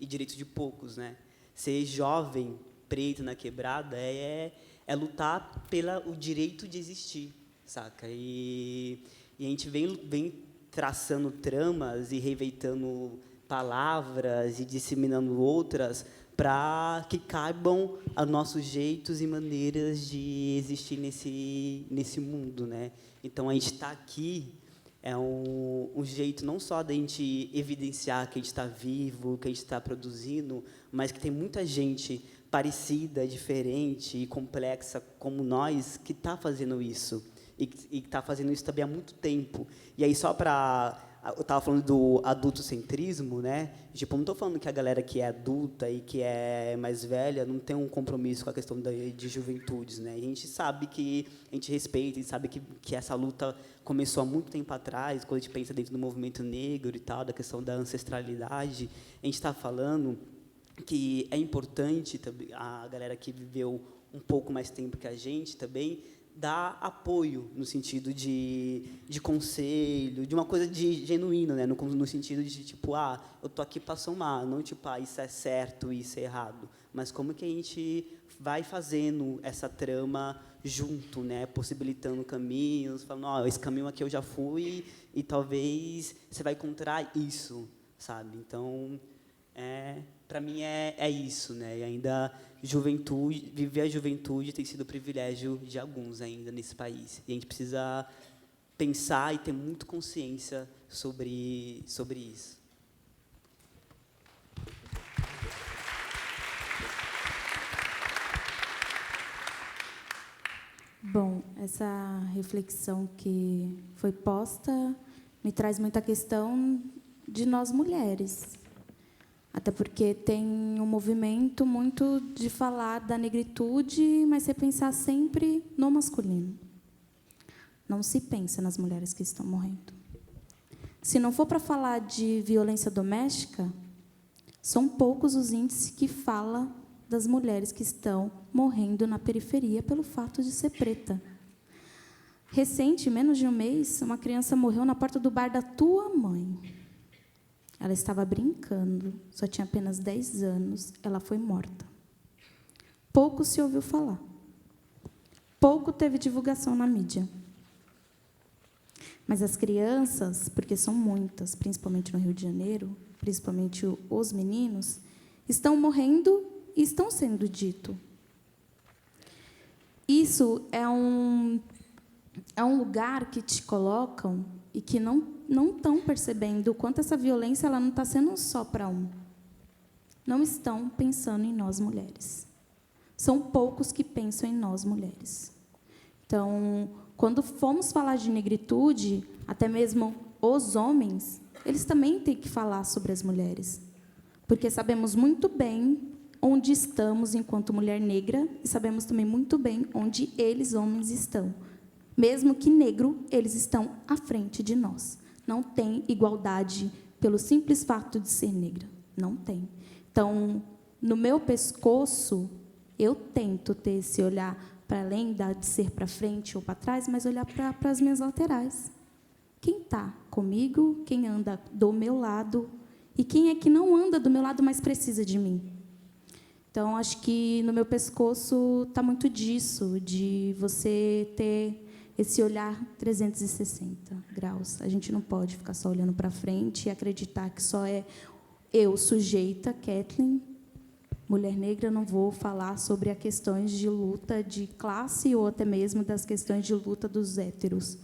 e direito de poucos, né? Ser jovem, preto na quebrada, é lutar pelo direito de existir, saca? E a gente vem traçando tramas e reinventando palavras e disseminando outras para que caibam a nossos jeitos e maneiras de existir nesse mundo, né? Então, a gente está aqui é um jeito não só da gente evidenciar que a gente está vivo, que a gente está produzindo, mas que tem muita gente parecida, diferente e complexa como nós que está fazendo isso. E está fazendo isso também há muito tempo. E aí, só para... Eu estava falando do adultocentrismo, né? Tipo, eu não estou falando que a galera que é adulta e que é mais velha não tem um compromisso com a questão de juventudes, né? A gente sabe que... A gente respeita e sabe que essa luta começou há muito tempo atrás, quando a gente pensa dentro do movimento negro e tal, da questão da ancestralidade. A gente está falando que é importante a galera que viveu um pouco mais tempo que a gente também dar apoio no sentido de conselho, de uma coisa de genuíno, né, no sentido de tipo, eu tô aqui para somar, não tipo, isso é certo, isso é errado, mas como que a gente vai fazendo essa trama junto, né, possibilitando caminhos, falando, esse caminho aqui eu já fui e talvez você vai encontrar isso, sabe? Então, para mim é isso, né? E ainda viver a juventude tem sido o privilégio de alguns ainda nesse país. E a gente precisa pensar e ter muito consciência sobre isso. Bom, essa reflexão que foi posta me traz muita questão de nós mulheres. Até porque tem um movimento muito de falar da negritude, mas você pensar sempre no masculino. Não se pensa nas mulheres que estão morrendo. Se não for para falar de violência doméstica, são poucos os índices que falam das mulheres que estão morrendo na periferia pelo fato de ser preta. Recente, menos de um mês, uma criança morreu na porta do bar da tua mãe. Ela estava brincando, só tinha apenas 10 anos, ela foi morta. Pouco se ouviu falar. Pouco teve divulgação na mídia. Mas as crianças, porque são muitas, principalmente no Rio de Janeiro, principalmente os meninos, estão morrendo e estão sendo dito. Isso é um lugar que te colocam e que não estão percebendo o quanto essa violência ela não está sendo só para um. Não estão pensando em nós, mulheres. São poucos que pensam em nós, mulheres. Então, quando formos falar de negritude, até mesmo os homens, eles também têm que falar sobre as mulheres. Porque sabemos muito bem onde estamos enquanto mulher negra e sabemos também muito bem onde eles, homens, estão. Mesmo que negro, eles estão à frente de nós. Não tem igualdade pelo simples fato de ser negra. Não tem. Então, no meu pescoço, eu tento ter esse olhar para além de ser para frente ou para trás, mas olhar para as minhas laterais. Quem está comigo, quem anda do meu lado, e quem é que não anda do meu lado, mas precisa de mim. Então, acho que no meu pescoço está muito disso, de você ter esse olhar 360 graus. A gente não pode ficar só olhando para frente e acreditar que só é eu, sujeita, Kathleen, mulher negra, não vou falar sobre as questões de luta de classe ou até mesmo das questões de luta dos héteros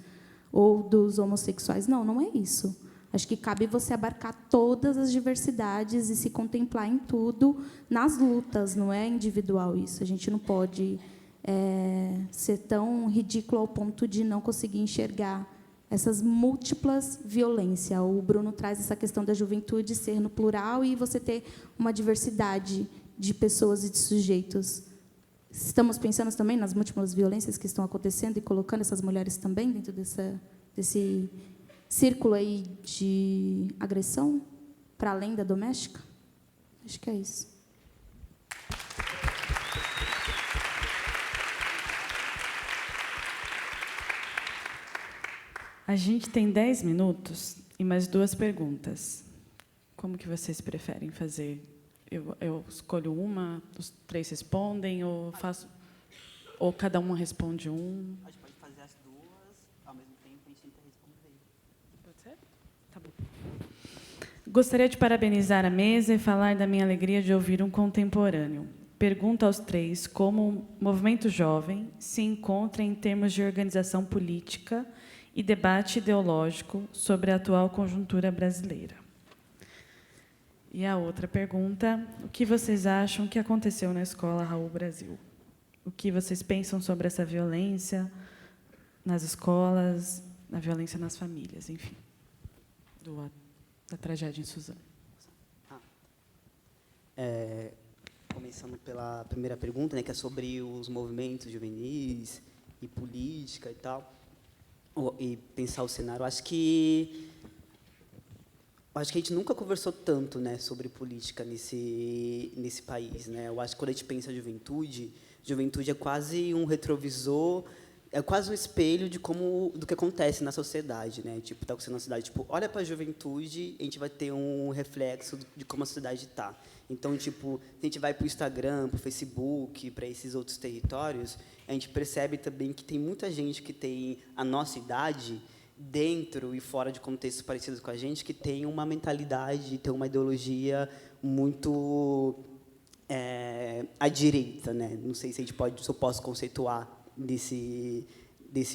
ou dos homossexuais. Não, não é isso. Acho que cabe você abarcar todas as diversidades e se contemplar em tudo, nas lutas, não é individual isso. A gente não pode ser tão ridículo ao ponto de não conseguir enxergar essas múltiplas violências. O Bruno traz essa questão da juventude ser no plural e você ter uma diversidade de pessoas e de sujeitos. Estamos pensando também nas múltiplas violências que estão acontecendo e colocando essas mulheres também dentro desse círculo aí de agressão, para além da doméstica? Acho que é isso. A gente tem 10 minutos e mais 2 perguntas. Como que vocês preferem fazer? Eu escolho uma, os 3 respondem, ou cada uma responde um? A gente pode fazer as 2, ao mesmo tempo a gente tenta responder. Pode ser? Tá bom. Gostaria de parabenizar a mesa e falar da minha alegria de ouvir um contemporâneo. Pergunto aos 3 como o movimento jovem se encontra em termos de organização política e debate ideológico sobre a atual conjuntura brasileira. E a outra pergunta, o que vocês acham que aconteceu na Escola Raul Brasil? O que vocês pensam sobre essa violência nas escolas, na violência nas famílias, enfim, da tragédia em Suzano? Começando pela primeira pergunta, né, que é sobre os movimentos juvenis e política e tal, e pensar o cenário. Acho que a gente nunca conversou tanto, né, sobre política nesse país, né? Eu acho que quando a gente pensa juventude é quase um retrovisor, é quase um espelho do que acontece na sociedade, né? Tipo, tá acontecendo na cidade, tipo, olha para a juventude, a gente vai ter um reflexo de como a sociedade está. Então, tipo, se a gente vai para o Instagram, para o Facebook, para esses outros territórios, a gente percebe também que tem muita gente que tem a nossa idade, dentro e fora de contextos parecidos com a gente, que tem uma mentalidade, tem uma ideologia muito à direita, né? Não sei se eu posso conceituar desse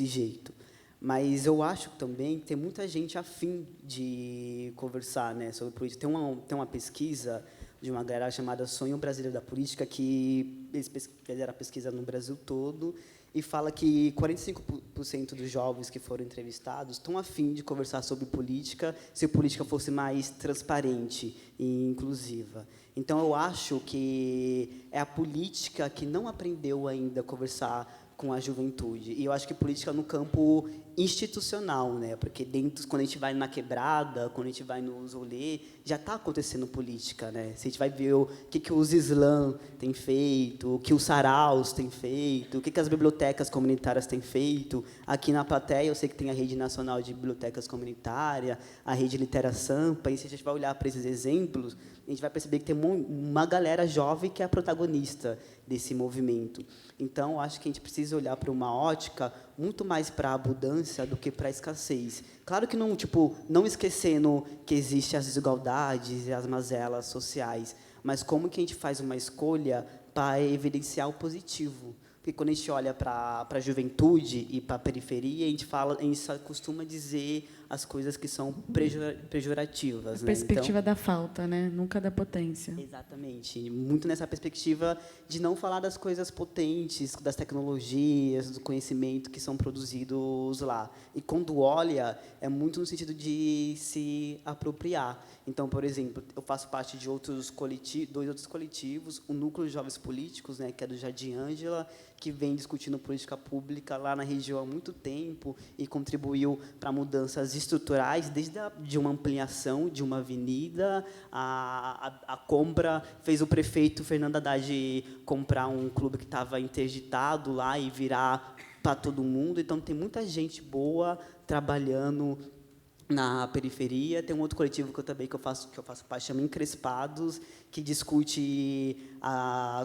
jeito. Mas eu acho também que tem muita gente afim de conversar, né, sobre política. Tem uma pesquisa de uma galera chamada Sonho Brasileiro da Política, que eles fizeram a pesquisa no Brasil todo, e fala que 45% dos jovens que foram entrevistados estão a fim de conversar sobre política, se a política fosse mais transparente e inclusiva. Então, eu acho que é a política que não aprendeu ainda a conversar com a juventude. E eu acho que política no campo institucional, né? Porque quando a gente vai na quebrada, quando a gente vai no rolê, já está acontecendo política, né? Se a gente vai ver o que os Islã têm feito, o que os saraus têm feito, o que as bibliotecas comunitárias têm feito. Aqui na plateia, eu sei que tem a Rede Nacional de Bibliotecas Comunitárias, a Rede Litera Sampa, e se a gente vai olhar para esses exemplos, a gente vai perceber que tem uma galera jovem que é a protagonista desse movimento. Então, acho que a gente precisa olhar para uma ótica muito mais para a abundância do que para a escassez. Claro que não esquecendo que existem as desigualdades e as mazelas sociais, mas como que a gente faz uma escolha para evidenciar o positivo? Porque quando a gente olha para a juventude e para a periferia, a gente costuma dizer as coisas que são pejorativas. A perspectiva da falta, né? Nunca da potência. Exatamente. Muito nessa perspectiva de não falar das coisas potentes, das tecnologias, do conhecimento que são produzidos lá. E quando olha, é muito no sentido de se apropriar. Então, por exemplo, eu faço parte de dois outros coletivos, o Núcleo de Jovens Políticos, né, que é do Jardim Ângela, que vem discutindo política pública lá na região há muito tempo e contribuiu para mudanças estruturais, desde de uma ampliação de uma avenida, a compra, fez o prefeito Fernando Haddad comprar um clube que estava interditado lá e virar para todo mundo. Então, tem muita gente boa trabalhando na periferia. Tem um outro coletivo que eu faço parte, chama Encrespados, que discute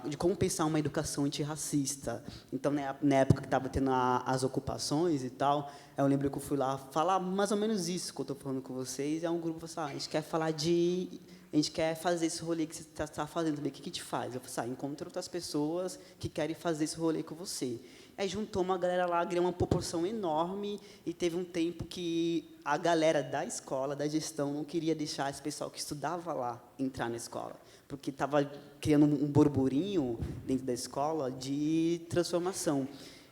de como pensar uma educação antirracista. Então, na época que estava tendo as ocupações e tal, eu lembro que eu fui lá falar mais ou menos isso que eu estou falando com vocês. É um grupo que falou assim, a gente quer fazer esse rolê que você está fazendo também. O que te faz? Eu falei, encontra outras pessoas que querem fazer esse rolê com você. Aí juntou uma galera lá, ganhou uma proporção enorme, e teve um tempo que a galera da escola, da gestão, não queria deixar esse pessoal que estudava lá entrar na escola, porque estava criando um burburinho dentro da escola de transformação.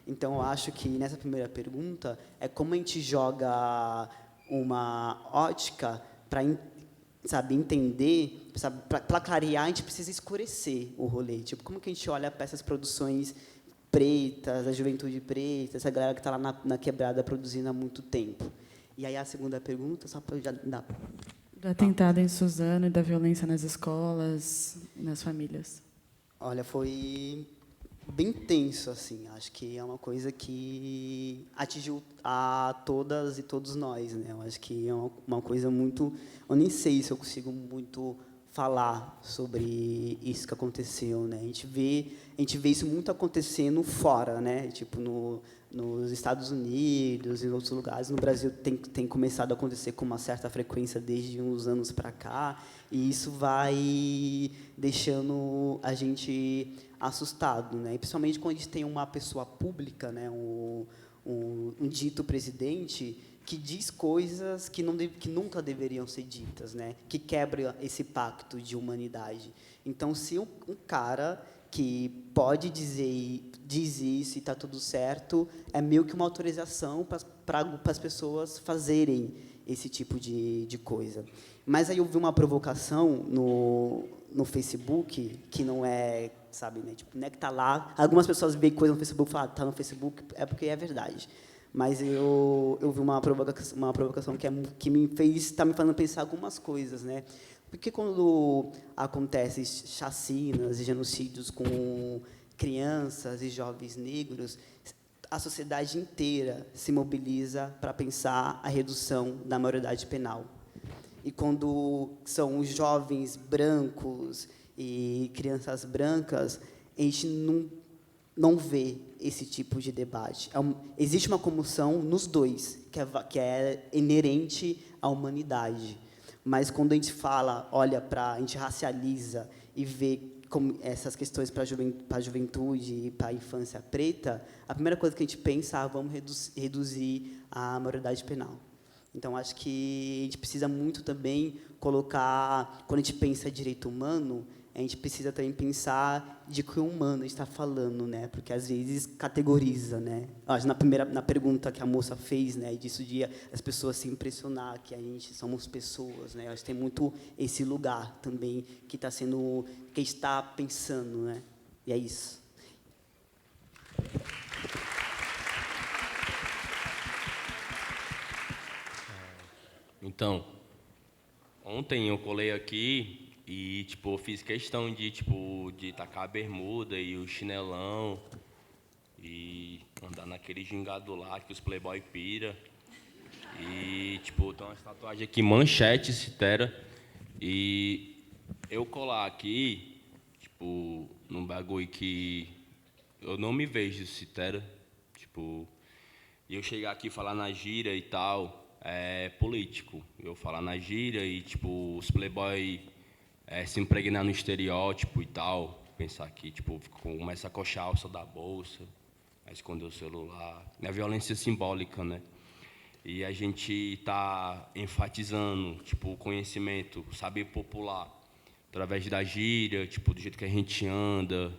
Então, eu acho que, nessa primeira pergunta, é como a gente joga uma ótica para, sabe, entender, para clarear, a gente precisa escurecer o rolê. Tipo, como que a gente olha para essas produções pretas, a juventude preta, essa galera que está lá na quebrada produzindo há muito tempo? E aí, a segunda pergunta, só para já dar... Do atentado em Suzano e da violência nas escolas e nas famílias. Olha, foi bem tenso, assim. Acho que é uma coisa que atingiu a todas e todos nós, né? Eu acho que é uma coisa muito... Eu nem sei se eu consigo muito falar sobre isso que aconteceu, né? A gente vê isso muito acontecendo fora, né? Tipo, nos Estados Unidos e em outros lugares. No Brasil tem começado a acontecer com uma certa frequência desde uns anos para cá, e isso vai deixando a gente assustado, né? E principalmente quando a gente tem uma pessoa pública, né? Um dito presidente que diz coisas que nunca deveriam ser ditas, né? Que quebra esse pacto de humanidade. Então, se um cara que pode diz isso e está tudo certo, é meio que uma autorização para as pessoas fazerem esse tipo de coisa. Mas aí eu vi uma provocação no Facebook, que não é, sabe, né? Tipo, não é que está lá. Algumas pessoas veem coisa no Facebook e falam, está no Facebook, é porque é verdade. Mas eu vi uma provocação que me fazendo pensar algumas coisas, né? Porque quando acontecem chacinas e genocídios com crianças e jovens negros, a sociedade inteira se mobiliza para pensar a redução da maioridade penal. E quando são os jovens brancos e crianças brancas, a gente não vê esse tipo de debate. Existe uma comoção nos dois, que é inerente à humanidade. Mas quando a gente a gente racializa e vê como essas questões para a juventude e para a infância preta, a primeira coisa que a gente pensa é vamos reduzir a maioridade penal. Então, acho que a gente precisa muito também colocar, quando a gente pensa em direito humano, a gente precisa também pensar de que o humano está falando, né? Porque às vezes categoriza, né? Na pergunta que a moça fez, né? Disso de as pessoas se impressionar que a gente somos pessoas, né? Acho que tem muito esse lugar também que está sendo, que está pensando, né? E é isso. Então, ontem eu colei aqui e, tipo, eu fiz questão de tacar a bermuda e o chinelão e andar naquele gingado lá que os playboy pira. E, tipo, tem uma tatuagem aqui, manchete, citera. E eu colar aqui, tipo, num bagulho que eu não me vejo, citera. Tipo, e eu chegar aqui e falar na gíria e tal, é político. Eu falar na gíria e, tipo, os playboy se impregnar no estereótipo e tal, pensar que, tipo, começa a coxar a alça da bolsa, a esconder o celular. É violência simbólica, né? E a gente está enfatizando, tipo, o conhecimento, o saber popular, através da gíria, tipo, do jeito que a gente anda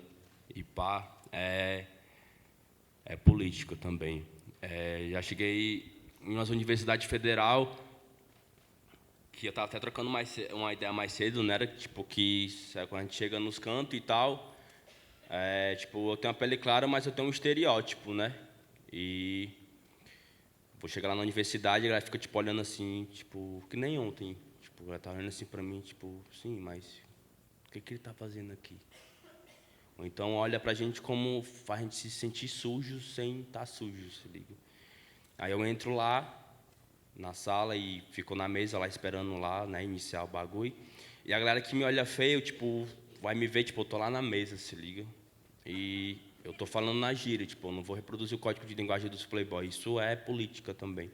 e pá, é política também. Já cheguei em uma universidade federal, que eu estava até trocando uma ideia mais cedo, né? Tipo, que quando a gente chega nos cantos e tal, tipo, eu tenho a pele clara, mas eu tenho um estereótipo, né? E vou chegar lá na universidade e ela fica, tipo, olhando assim, tipo, que nem ontem. Tipo, ela tá olhando assim para mim, tipo, sim, mas o que ele está fazendo aqui? Ou então olha para a gente como faz a gente se sentir sujo sem estar sujo, se liga. Aí eu entro lá na sala e fico na mesa lá esperando lá, né, iniciar o bagulho. E a galera que me olha feio, tipo, vai me ver, tipo, eu tô lá na mesa, se liga. E eu tô falando na gíria, tipo, eu não vou reproduzir o código de linguagem dos playboys. Isso é política também.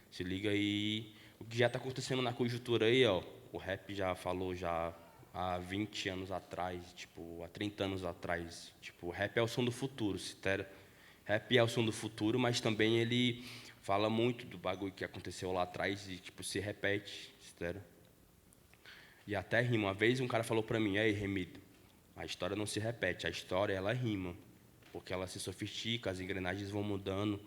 Se liga. E o que já está acontecendo na conjuntura aí, ó, o rap já falou já há 20 anos atrás, tipo, há 30 anos atrás, tipo, o rap é o som do futuro, citera. Rap é o som do futuro, mas também ele fala muito do bagulho que aconteceu lá atrás e, tipo, se repete, sério. E até rima. Uma vez um cara falou pra mim, ei, Remido, a história não se repete, a história, ela rima. Porque ela se sofistica, as engrenagens vão mudando,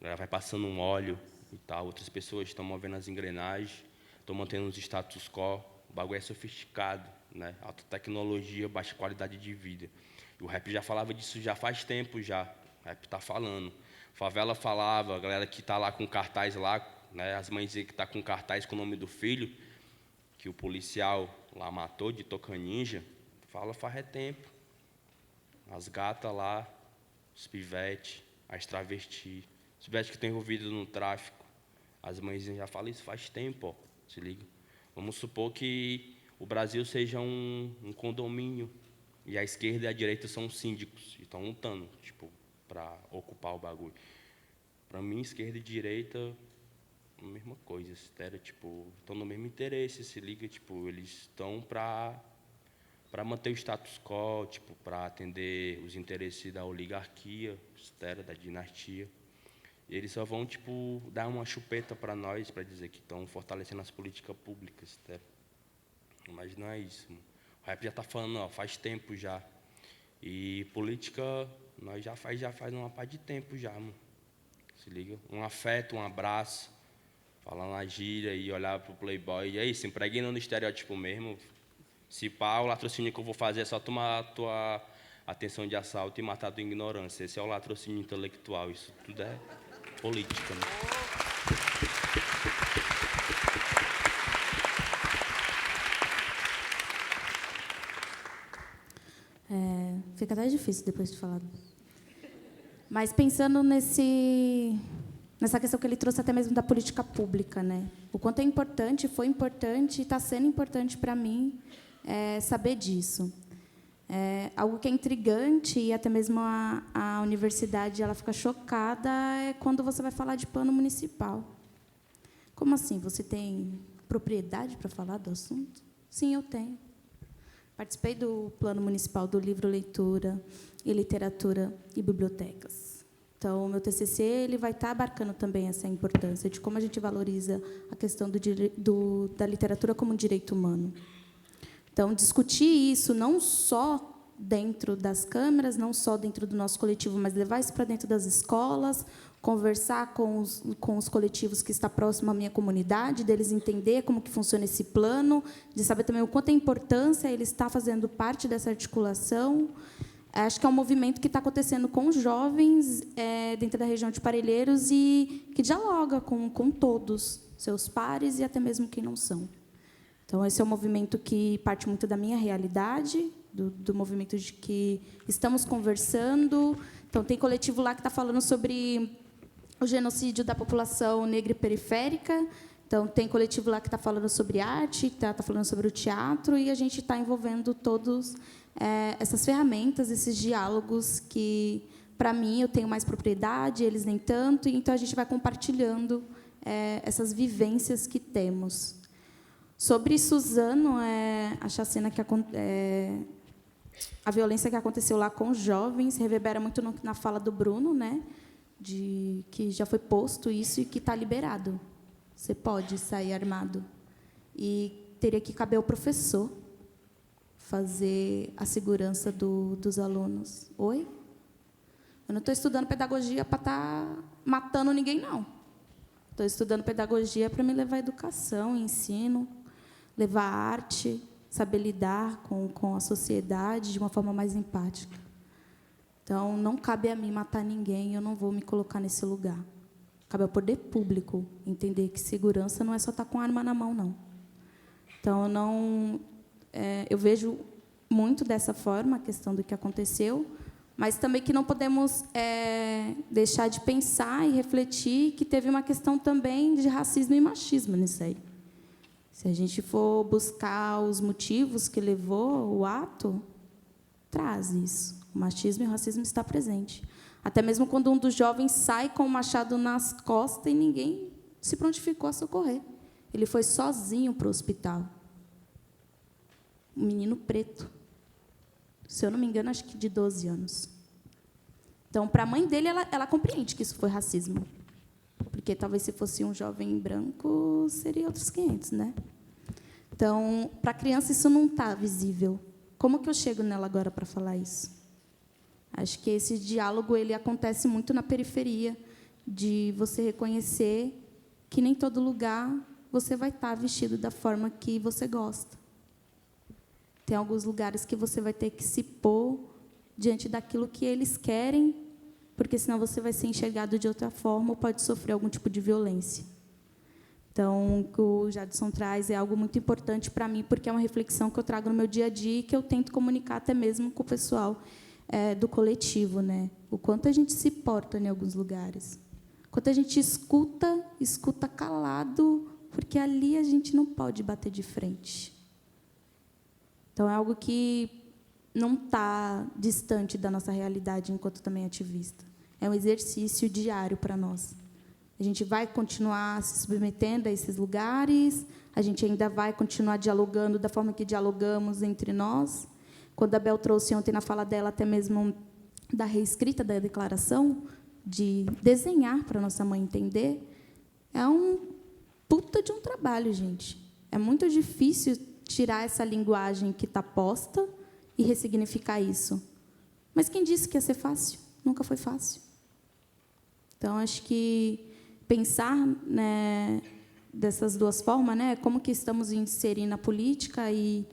ela vai passando um óleo e tal. Outras pessoas estão movendo as engrenagens, estão mantendo os status quo. O bagulho é sofisticado, né? Alta tecnologia, baixa qualidade de vida. E o rap já falava disso já faz tempo já. O rap está falando. Favela falava, a galera que está lá com cartaz lá, né? As mães que estão com cartaz com o nome do filho, que o policial lá matou de Tocaninja, fala faz tempo. As gatas lá, os pivetes, as travestis, os pivetes que estão envolvidos no tráfico, as mães já falam isso faz tempo, ó, se liga. Vamos supor que o Brasil seja um condomínio e a esquerda e a direita são síndicos e estão lutando, tipo, para ocupar o bagulho. Para mim, esquerda e direita, a mesma coisa, sério, tipo, estão no mesmo interesse, se liga, tipo, eles estão para manter o status quo, tipo, para atender os interesses da oligarquia, da dinastia. E eles só vão, tipo, dar uma chupeta para nós, para dizer que estão fortalecendo as políticas públicas, mas não é isso. Mano. O rap já está falando, ó, faz tempo já. E política, nós já faz uma par de tempo já, mano. Se liga? Um afeto, um abraço, falar na gíria e olhar pro playboy. E aí, se impregnando no estereótipo mesmo. Se pá, o latrocínio que eu vou fazer é só tomar a tua atenção de assalto e matar a tua ignorância. Esse é o latrocínio intelectual. Isso tudo é política, né? Fica até difícil depois de falar. Mas pensando nessa questão que ele trouxe até mesmo da política pública, né? O quanto é importante, foi importante e está sendo importante para mim saber disso. Algo que é intrigante e até mesmo a universidade ela fica chocada é quando você vai falar de plano municipal. Como assim? Você tem propriedade para falar do assunto? Sim, eu tenho. Participei do plano municipal do livro Leitura e Literatura e Bibliotecas. Então, o meu TCC ele vai estar abarcando também essa importância de como a gente valoriza a questão da literatura como um direito humano. Então, discutir isso não só dentro das câmeras, não só dentro do nosso coletivo, mas levar isso para dentro das escolas, conversar com os coletivos que estão próximos à minha comunidade, deles entender como que funciona esse plano, de saber também o quanto é importância ele estar fazendo parte dessa articulação. Acho que é um movimento que está acontecendo com os jovens dentro da região de Parelheiros e que dialoga com todos, seus pares e até mesmo quem não são. Então, esse é um movimento que parte muito da minha realidade, do movimento de que estamos conversando. Então, tem coletivo lá que está falando sobre o genocídio da população negra e periférica. Então, tem coletivo lá que está falando sobre arte, que está falando sobre o teatro, e a gente está envolvendo todos essas ferramentas, esses diálogos que, para mim, eu tenho mais propriedade, eles nem tanto, e então a gente vai compartilhando essas vivências que temos. Sobre Suzano, a chacina a violência que aconteceu lá com os jovens reverbera muito na fala do Bruno, né? De que já foi posto isso e que está liberado. Você pode sair armado. E teria que caber ao professor fazer a segurança dos alunos. Oi? Eu não estou estudando pedagogia para estar matando ninguém, não. Estou estudando pedagogia para me levar educação, ensino, levar arte, saber lidar com a sociedade de uma forma mais empática. Então, não cabe a mim matar ninguém, eu não vou me colocar nesse lugar. Cabe ao poder público entender que segurança não é só estar com a arma na mão, não. Então, eu vejo muito dessa forma a questão do que aconteceu, mas também que não podemos deixar de pensar e refletir que teve uma questão também de racismo e machismo nisso aí. Se a gente for buscar os motivos que levou o ato, traz isso. O machismo e o racismo está presente. Até mesmo quando um dos jovens sai com o machado nas costas e ninguém se prontificou a socorrer. Ele foi sozinho para o hospital. Um menino preto. Se eu não me engano, acho que de 12 anos. Então, para a mãe dele, ela compreende que isso foi racismo. Porque talvez se fosse um jovem branco, seria outros 500, né? Então, para a criança, isso não está visível. Como que eu chego nela agora para falar isso? Acho que esse diálogo ele acontece muito na periferia, de você reconhecer que nem todo lugar você vai estar vestido da forma que você gosta. Tem alguns lugares que você vai ter que se pôr diante daquilo que eles querem, porque senão você vai ser enxergado de outra forma ou pode sofrer algum tipo de violência. Então, o que o Jadson traz é algo muito importante para mim, porque é uma reflexão que eu trago no meu dia a dia e que eu tento comunicar até mesmo com o pessoal do coletivo, né? O quanto a gente se porta em alguns lugares. O quanto a gente escuta calado, porque ali a gente não pode bater de frente. Então, é algo que não está distante da nossa realidade enquanto também ativista. É um exercício diário para nós. A gente vai continuar se submetendo a esses lugares, a gente ainda vai continuar dialogando da forma que dialogamos entre nós. Quando a Bel trouxe ontem na fala dela até mesmo da reescrita da declaração, de desenhar para a nossa mãe entender, é um puta de um trabalho, gente. É muito difícil tirar essa linguagem que está posta e ressignificar isso. Mas quem disse que ia ser fácil? Nunca foi fácil. Então, acho que pensar, né, dessas duas formas, né, como que estamos inserindo a política e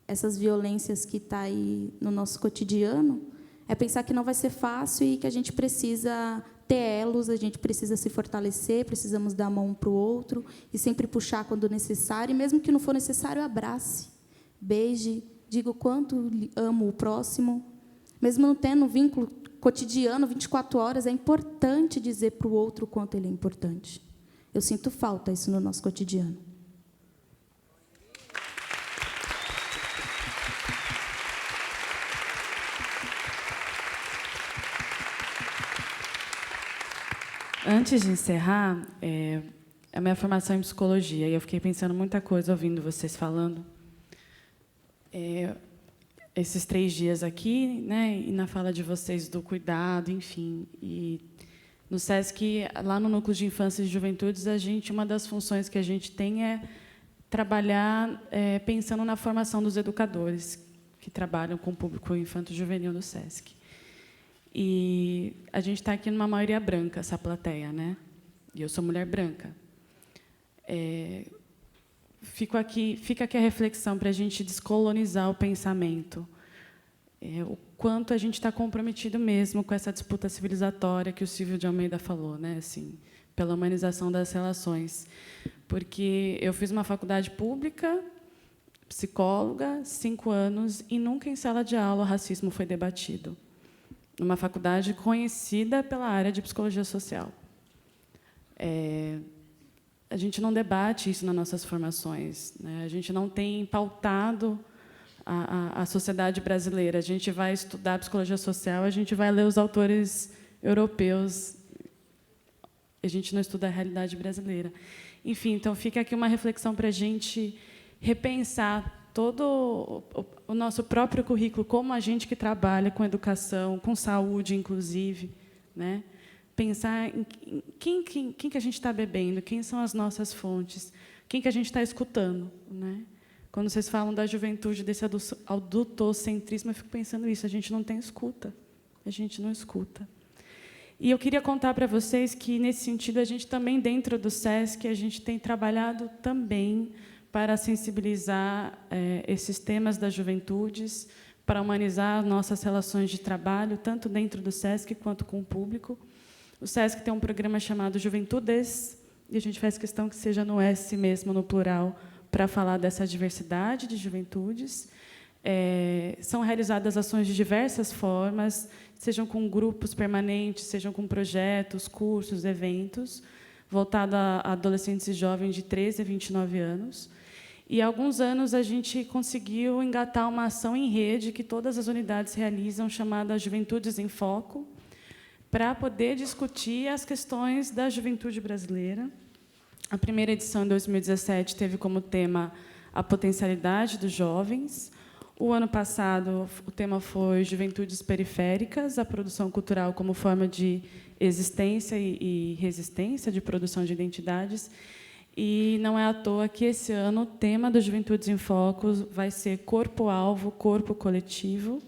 essas violências que estão aí no nosso cotidiano, é pensar que não vai ser fácil e que a gente precisa ter elos, a gente precisa se fortalecer, precisamos dar a mão um para o outro e sempre puxar quando necessário, e mesmo que não for necessário, abrace, beije, diga o quanto amo o próximo. Mesmo não tendo vínculo cotidiano, 24 horas, é importante dizer para o outro o quanto ele é importante. Eu sinto falta isso no nosso cotidiano. Antes de encerrar, a minha formação é em psicologia, e eu fiquei pensando muita coisa ouvindo vocês falando. Esses 3 dias aqui, né, e na fala de vocês do cuidado, enfim. E no SESC, lá no Núcleo de Infância e Juventudes, uma das funções que a gente tem é trabalhar pensando na formação dos educadores que trabalham com o público infanto-juvenil do SESC. E a gente está aqui numa maioria branca, essa plateia, né? E eu sou mulher branca. Fica aqui a reflexão para a gente descolonizar o pensamento. O quanto a gente está comprometido mesmo com essa disputa civilizatória que o Silvio de Almeida falou, né? Assim, pela humanização das relações. Porque eu fiz uma faculdade pública, psicóloga, 5 anos, e nunca em sala de aula o racismo foi debatido. Uma faculdade conhecida pela área de psicologia social. A gente não debate isso nas nossas formações, né? A gente não tem pautado a sociedade brasileira. A gente vai estudar psicologia social, a gente vai ler os autores europeus, a gente não estuda a realidade brasileira. Enfim, então fica aqui uma reflexão para a gente repensar todo o nosso próprio currículo, como a gente que trabalha com educação, com saúde, inclusive, né? Pensar em quem que a gente está bebendo, quem são as nossas fontes, quem que a gente está escutando, né? Quando vocês falam da juventude, desse adultocentrismo, eu fico pensando isso, a gente não tem escuta, a gente não escuta. E eu queria contar para vocês que, nesse sentido, a gente também, dentro do SESC, a gente tem trabalhado também para sensibilizar esses temas das juventudes, para humanizar nossas relações de trabalho, tanto dentro do SESC quanto com o público. O SESC tem um programa chamado Juventudes, e a gente faz questão que seja no S mesmo, no plural, para falar dessa diversidade de juventudes. São realizadas ações de diversas formas, sejam com grupos permanentes, sejam com projetos, cursos, eventos, voltados a adolescentes e jovens de 13 a 29 anos. E, há alguns anos, a gente conseguiu engatar uma ação em rede que todas as unidades realizam, chamada Juventudes em Foco, para poder discutir as questões da juventude brasileira. A primeira edição, em 2017, teve como tema a potencialidade dos jovens. O ano passado, o tema foi Juventudes Periféricas, a produção cultural como forma de existência e resistência de produção de identidades. E não é à toa que, esse ano, o tema do Juventudes em Foco vai ser corpo-alvo, corpo coletivo,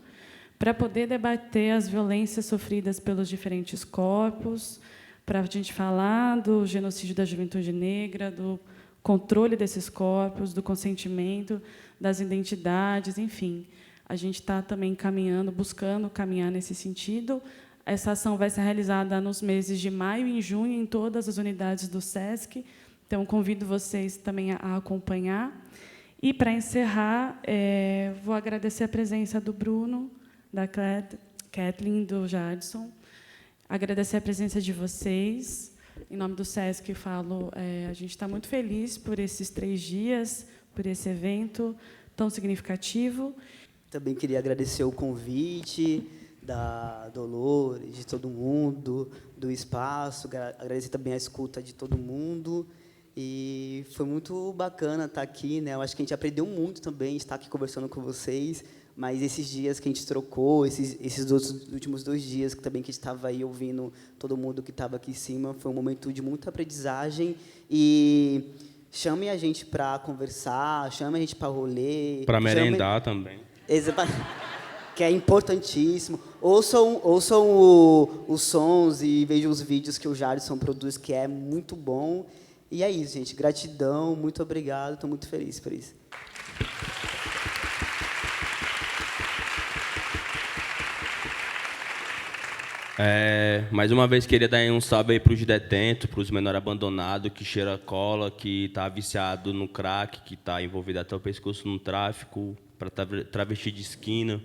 para poder debater as violências sofridas pelos diferentes corpos, para a gente falar do genocídio da juventude negra, do controle desses corpos, do consentimento, das identidades, enfim. A gente está também caminhando, buscando caminhar nesse sentido. Essa ação vai ser realizada nos meses de maio e junho em todas as unidades do SESC. Então, convido vocês também a acompanhar. E, para encerrar, vou agradecer a presença do Bruno, da Kathleen, do Jadson. Agradecer a presença de vocês. Em nome do SESC, falo, a gente está muito feliz por esses 3 dias, por esse evento tão significativo. Também queria agradecer o convite da Dolores, de todo mundo, do espaço, agradecer também a escuta de todo mundo. E foi muito bacana estar aqui, né? Eu acho que a gente aprendeu muito também, estar aqui conversando com vocês, mas esses dias que a gente trocou, esses últimos 2 dias que também que a gente estava aí ouvindo todo mundo que estava aqui em cima, foi um momento de muita aprendizagem. E chame a gente para conversar, chame a gente para rolê. Para merendar também. Que é importantíssimo. Ouçam os sons e vejam os vídeos que o Jadson produz, que é muito bom. E é isso, gente. Gratidão, muito obrigado. Estou muito feliz por isso. Mais uma vez, queria dar um salve para os detentos, para os menores abandonados, que cheira cola, que está viciado no crack, que está envolvido até o pescoço no tráfico, para travesti de esquina,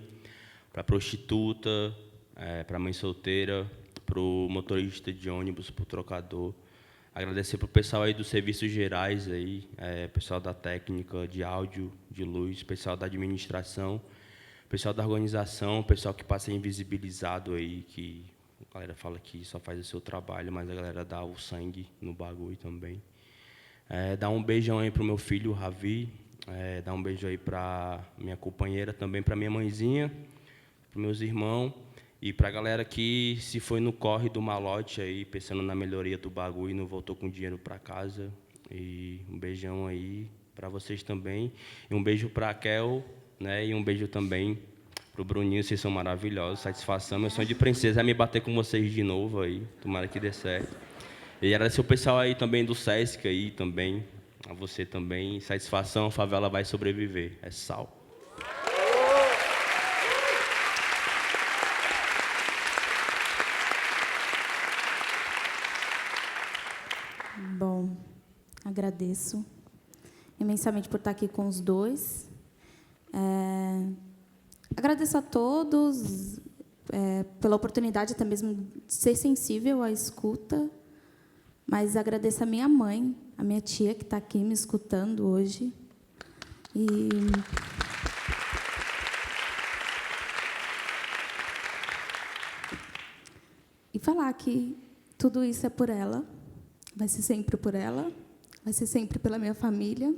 para prostituta, para mãe solteira, para o motorista de ônibus, para o trocador. Agradecer para o pessoal aí dos serviços gerais, aí, pessoal da técnica, de áudio, de luz, pessoal da administração, pessoal da organização, pessoal que passa invisibilizado aí, que a galera fala que só faz o seu trabalho, mas a galera dá o sangue no bagulho também. Dar um beijão aí para o meu filho, o Ravi, dar um beijo aí para minha companheira, também para minha mãezinha, para meus irmãos, e para a galera que se foi no corre do malote, aí, pensando na melhoria do bagulho e não voltou com dinheiro para casa. E um beijão aí para vocês também. E um beijo para a Kel, né? E um beijo também para o Bruninho, vocês são maravilhosos. Satisfação, meu sonho de princesa é me bater com vocês de novo aí. Tomara que dê certo. E agradecer o pessoal aí também do SESC aí também, a você também. Satisfação, a favela vai sobreviver. É sal. Bom, agradeço imensamente por estar aqui com os dois. Agradeço a todos pela oportunidade até mesmo de ser sensível à escuta, mas agradeço a minha mãe, a minha tia, que está aqui me escutando hoje. E falar que tudo isso é por ela. Vai ser sempre por ela, vai ser sempre pela minha família.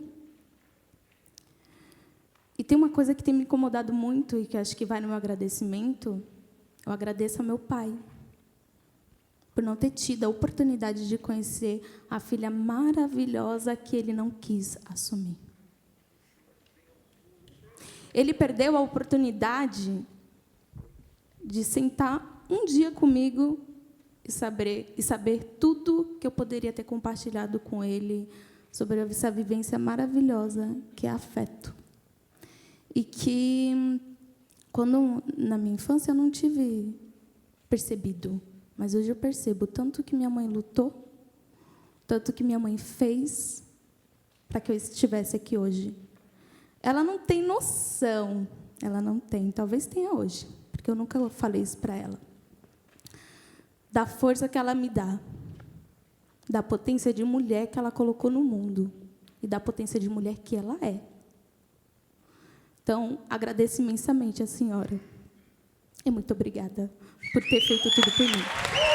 E tem uma coisa que tem me incomodado muito e que acho que vai no meu agradecimento. Eu agradeço ao meu pai por não ter tido a oportunidade de conhecer a filha maravilhosa que ele não quis assumir. Ele perdeu a oportunidade de sentar um dia comigo e saber tudo que eu poderia ter compartilhado com ele sobre essa vivência maravilhosa que é afeto. E que, quando na minha infância, eu não tive percebido, mas hoje eu percebo tanto que minha mãe lutou, tanto que minha mãe fez para que eu estivesse aqui hoje. Ela não tem noção, ela não tem, talvez tenha hoje, porque eu nunca falei isso para ela, da força que ela me dá, da potência de mulher que ela colocou no mundo e da potência de mulher que ela é. Então, agradeço imensamente a senhora e muito obrigada por ter feito tudo por mim.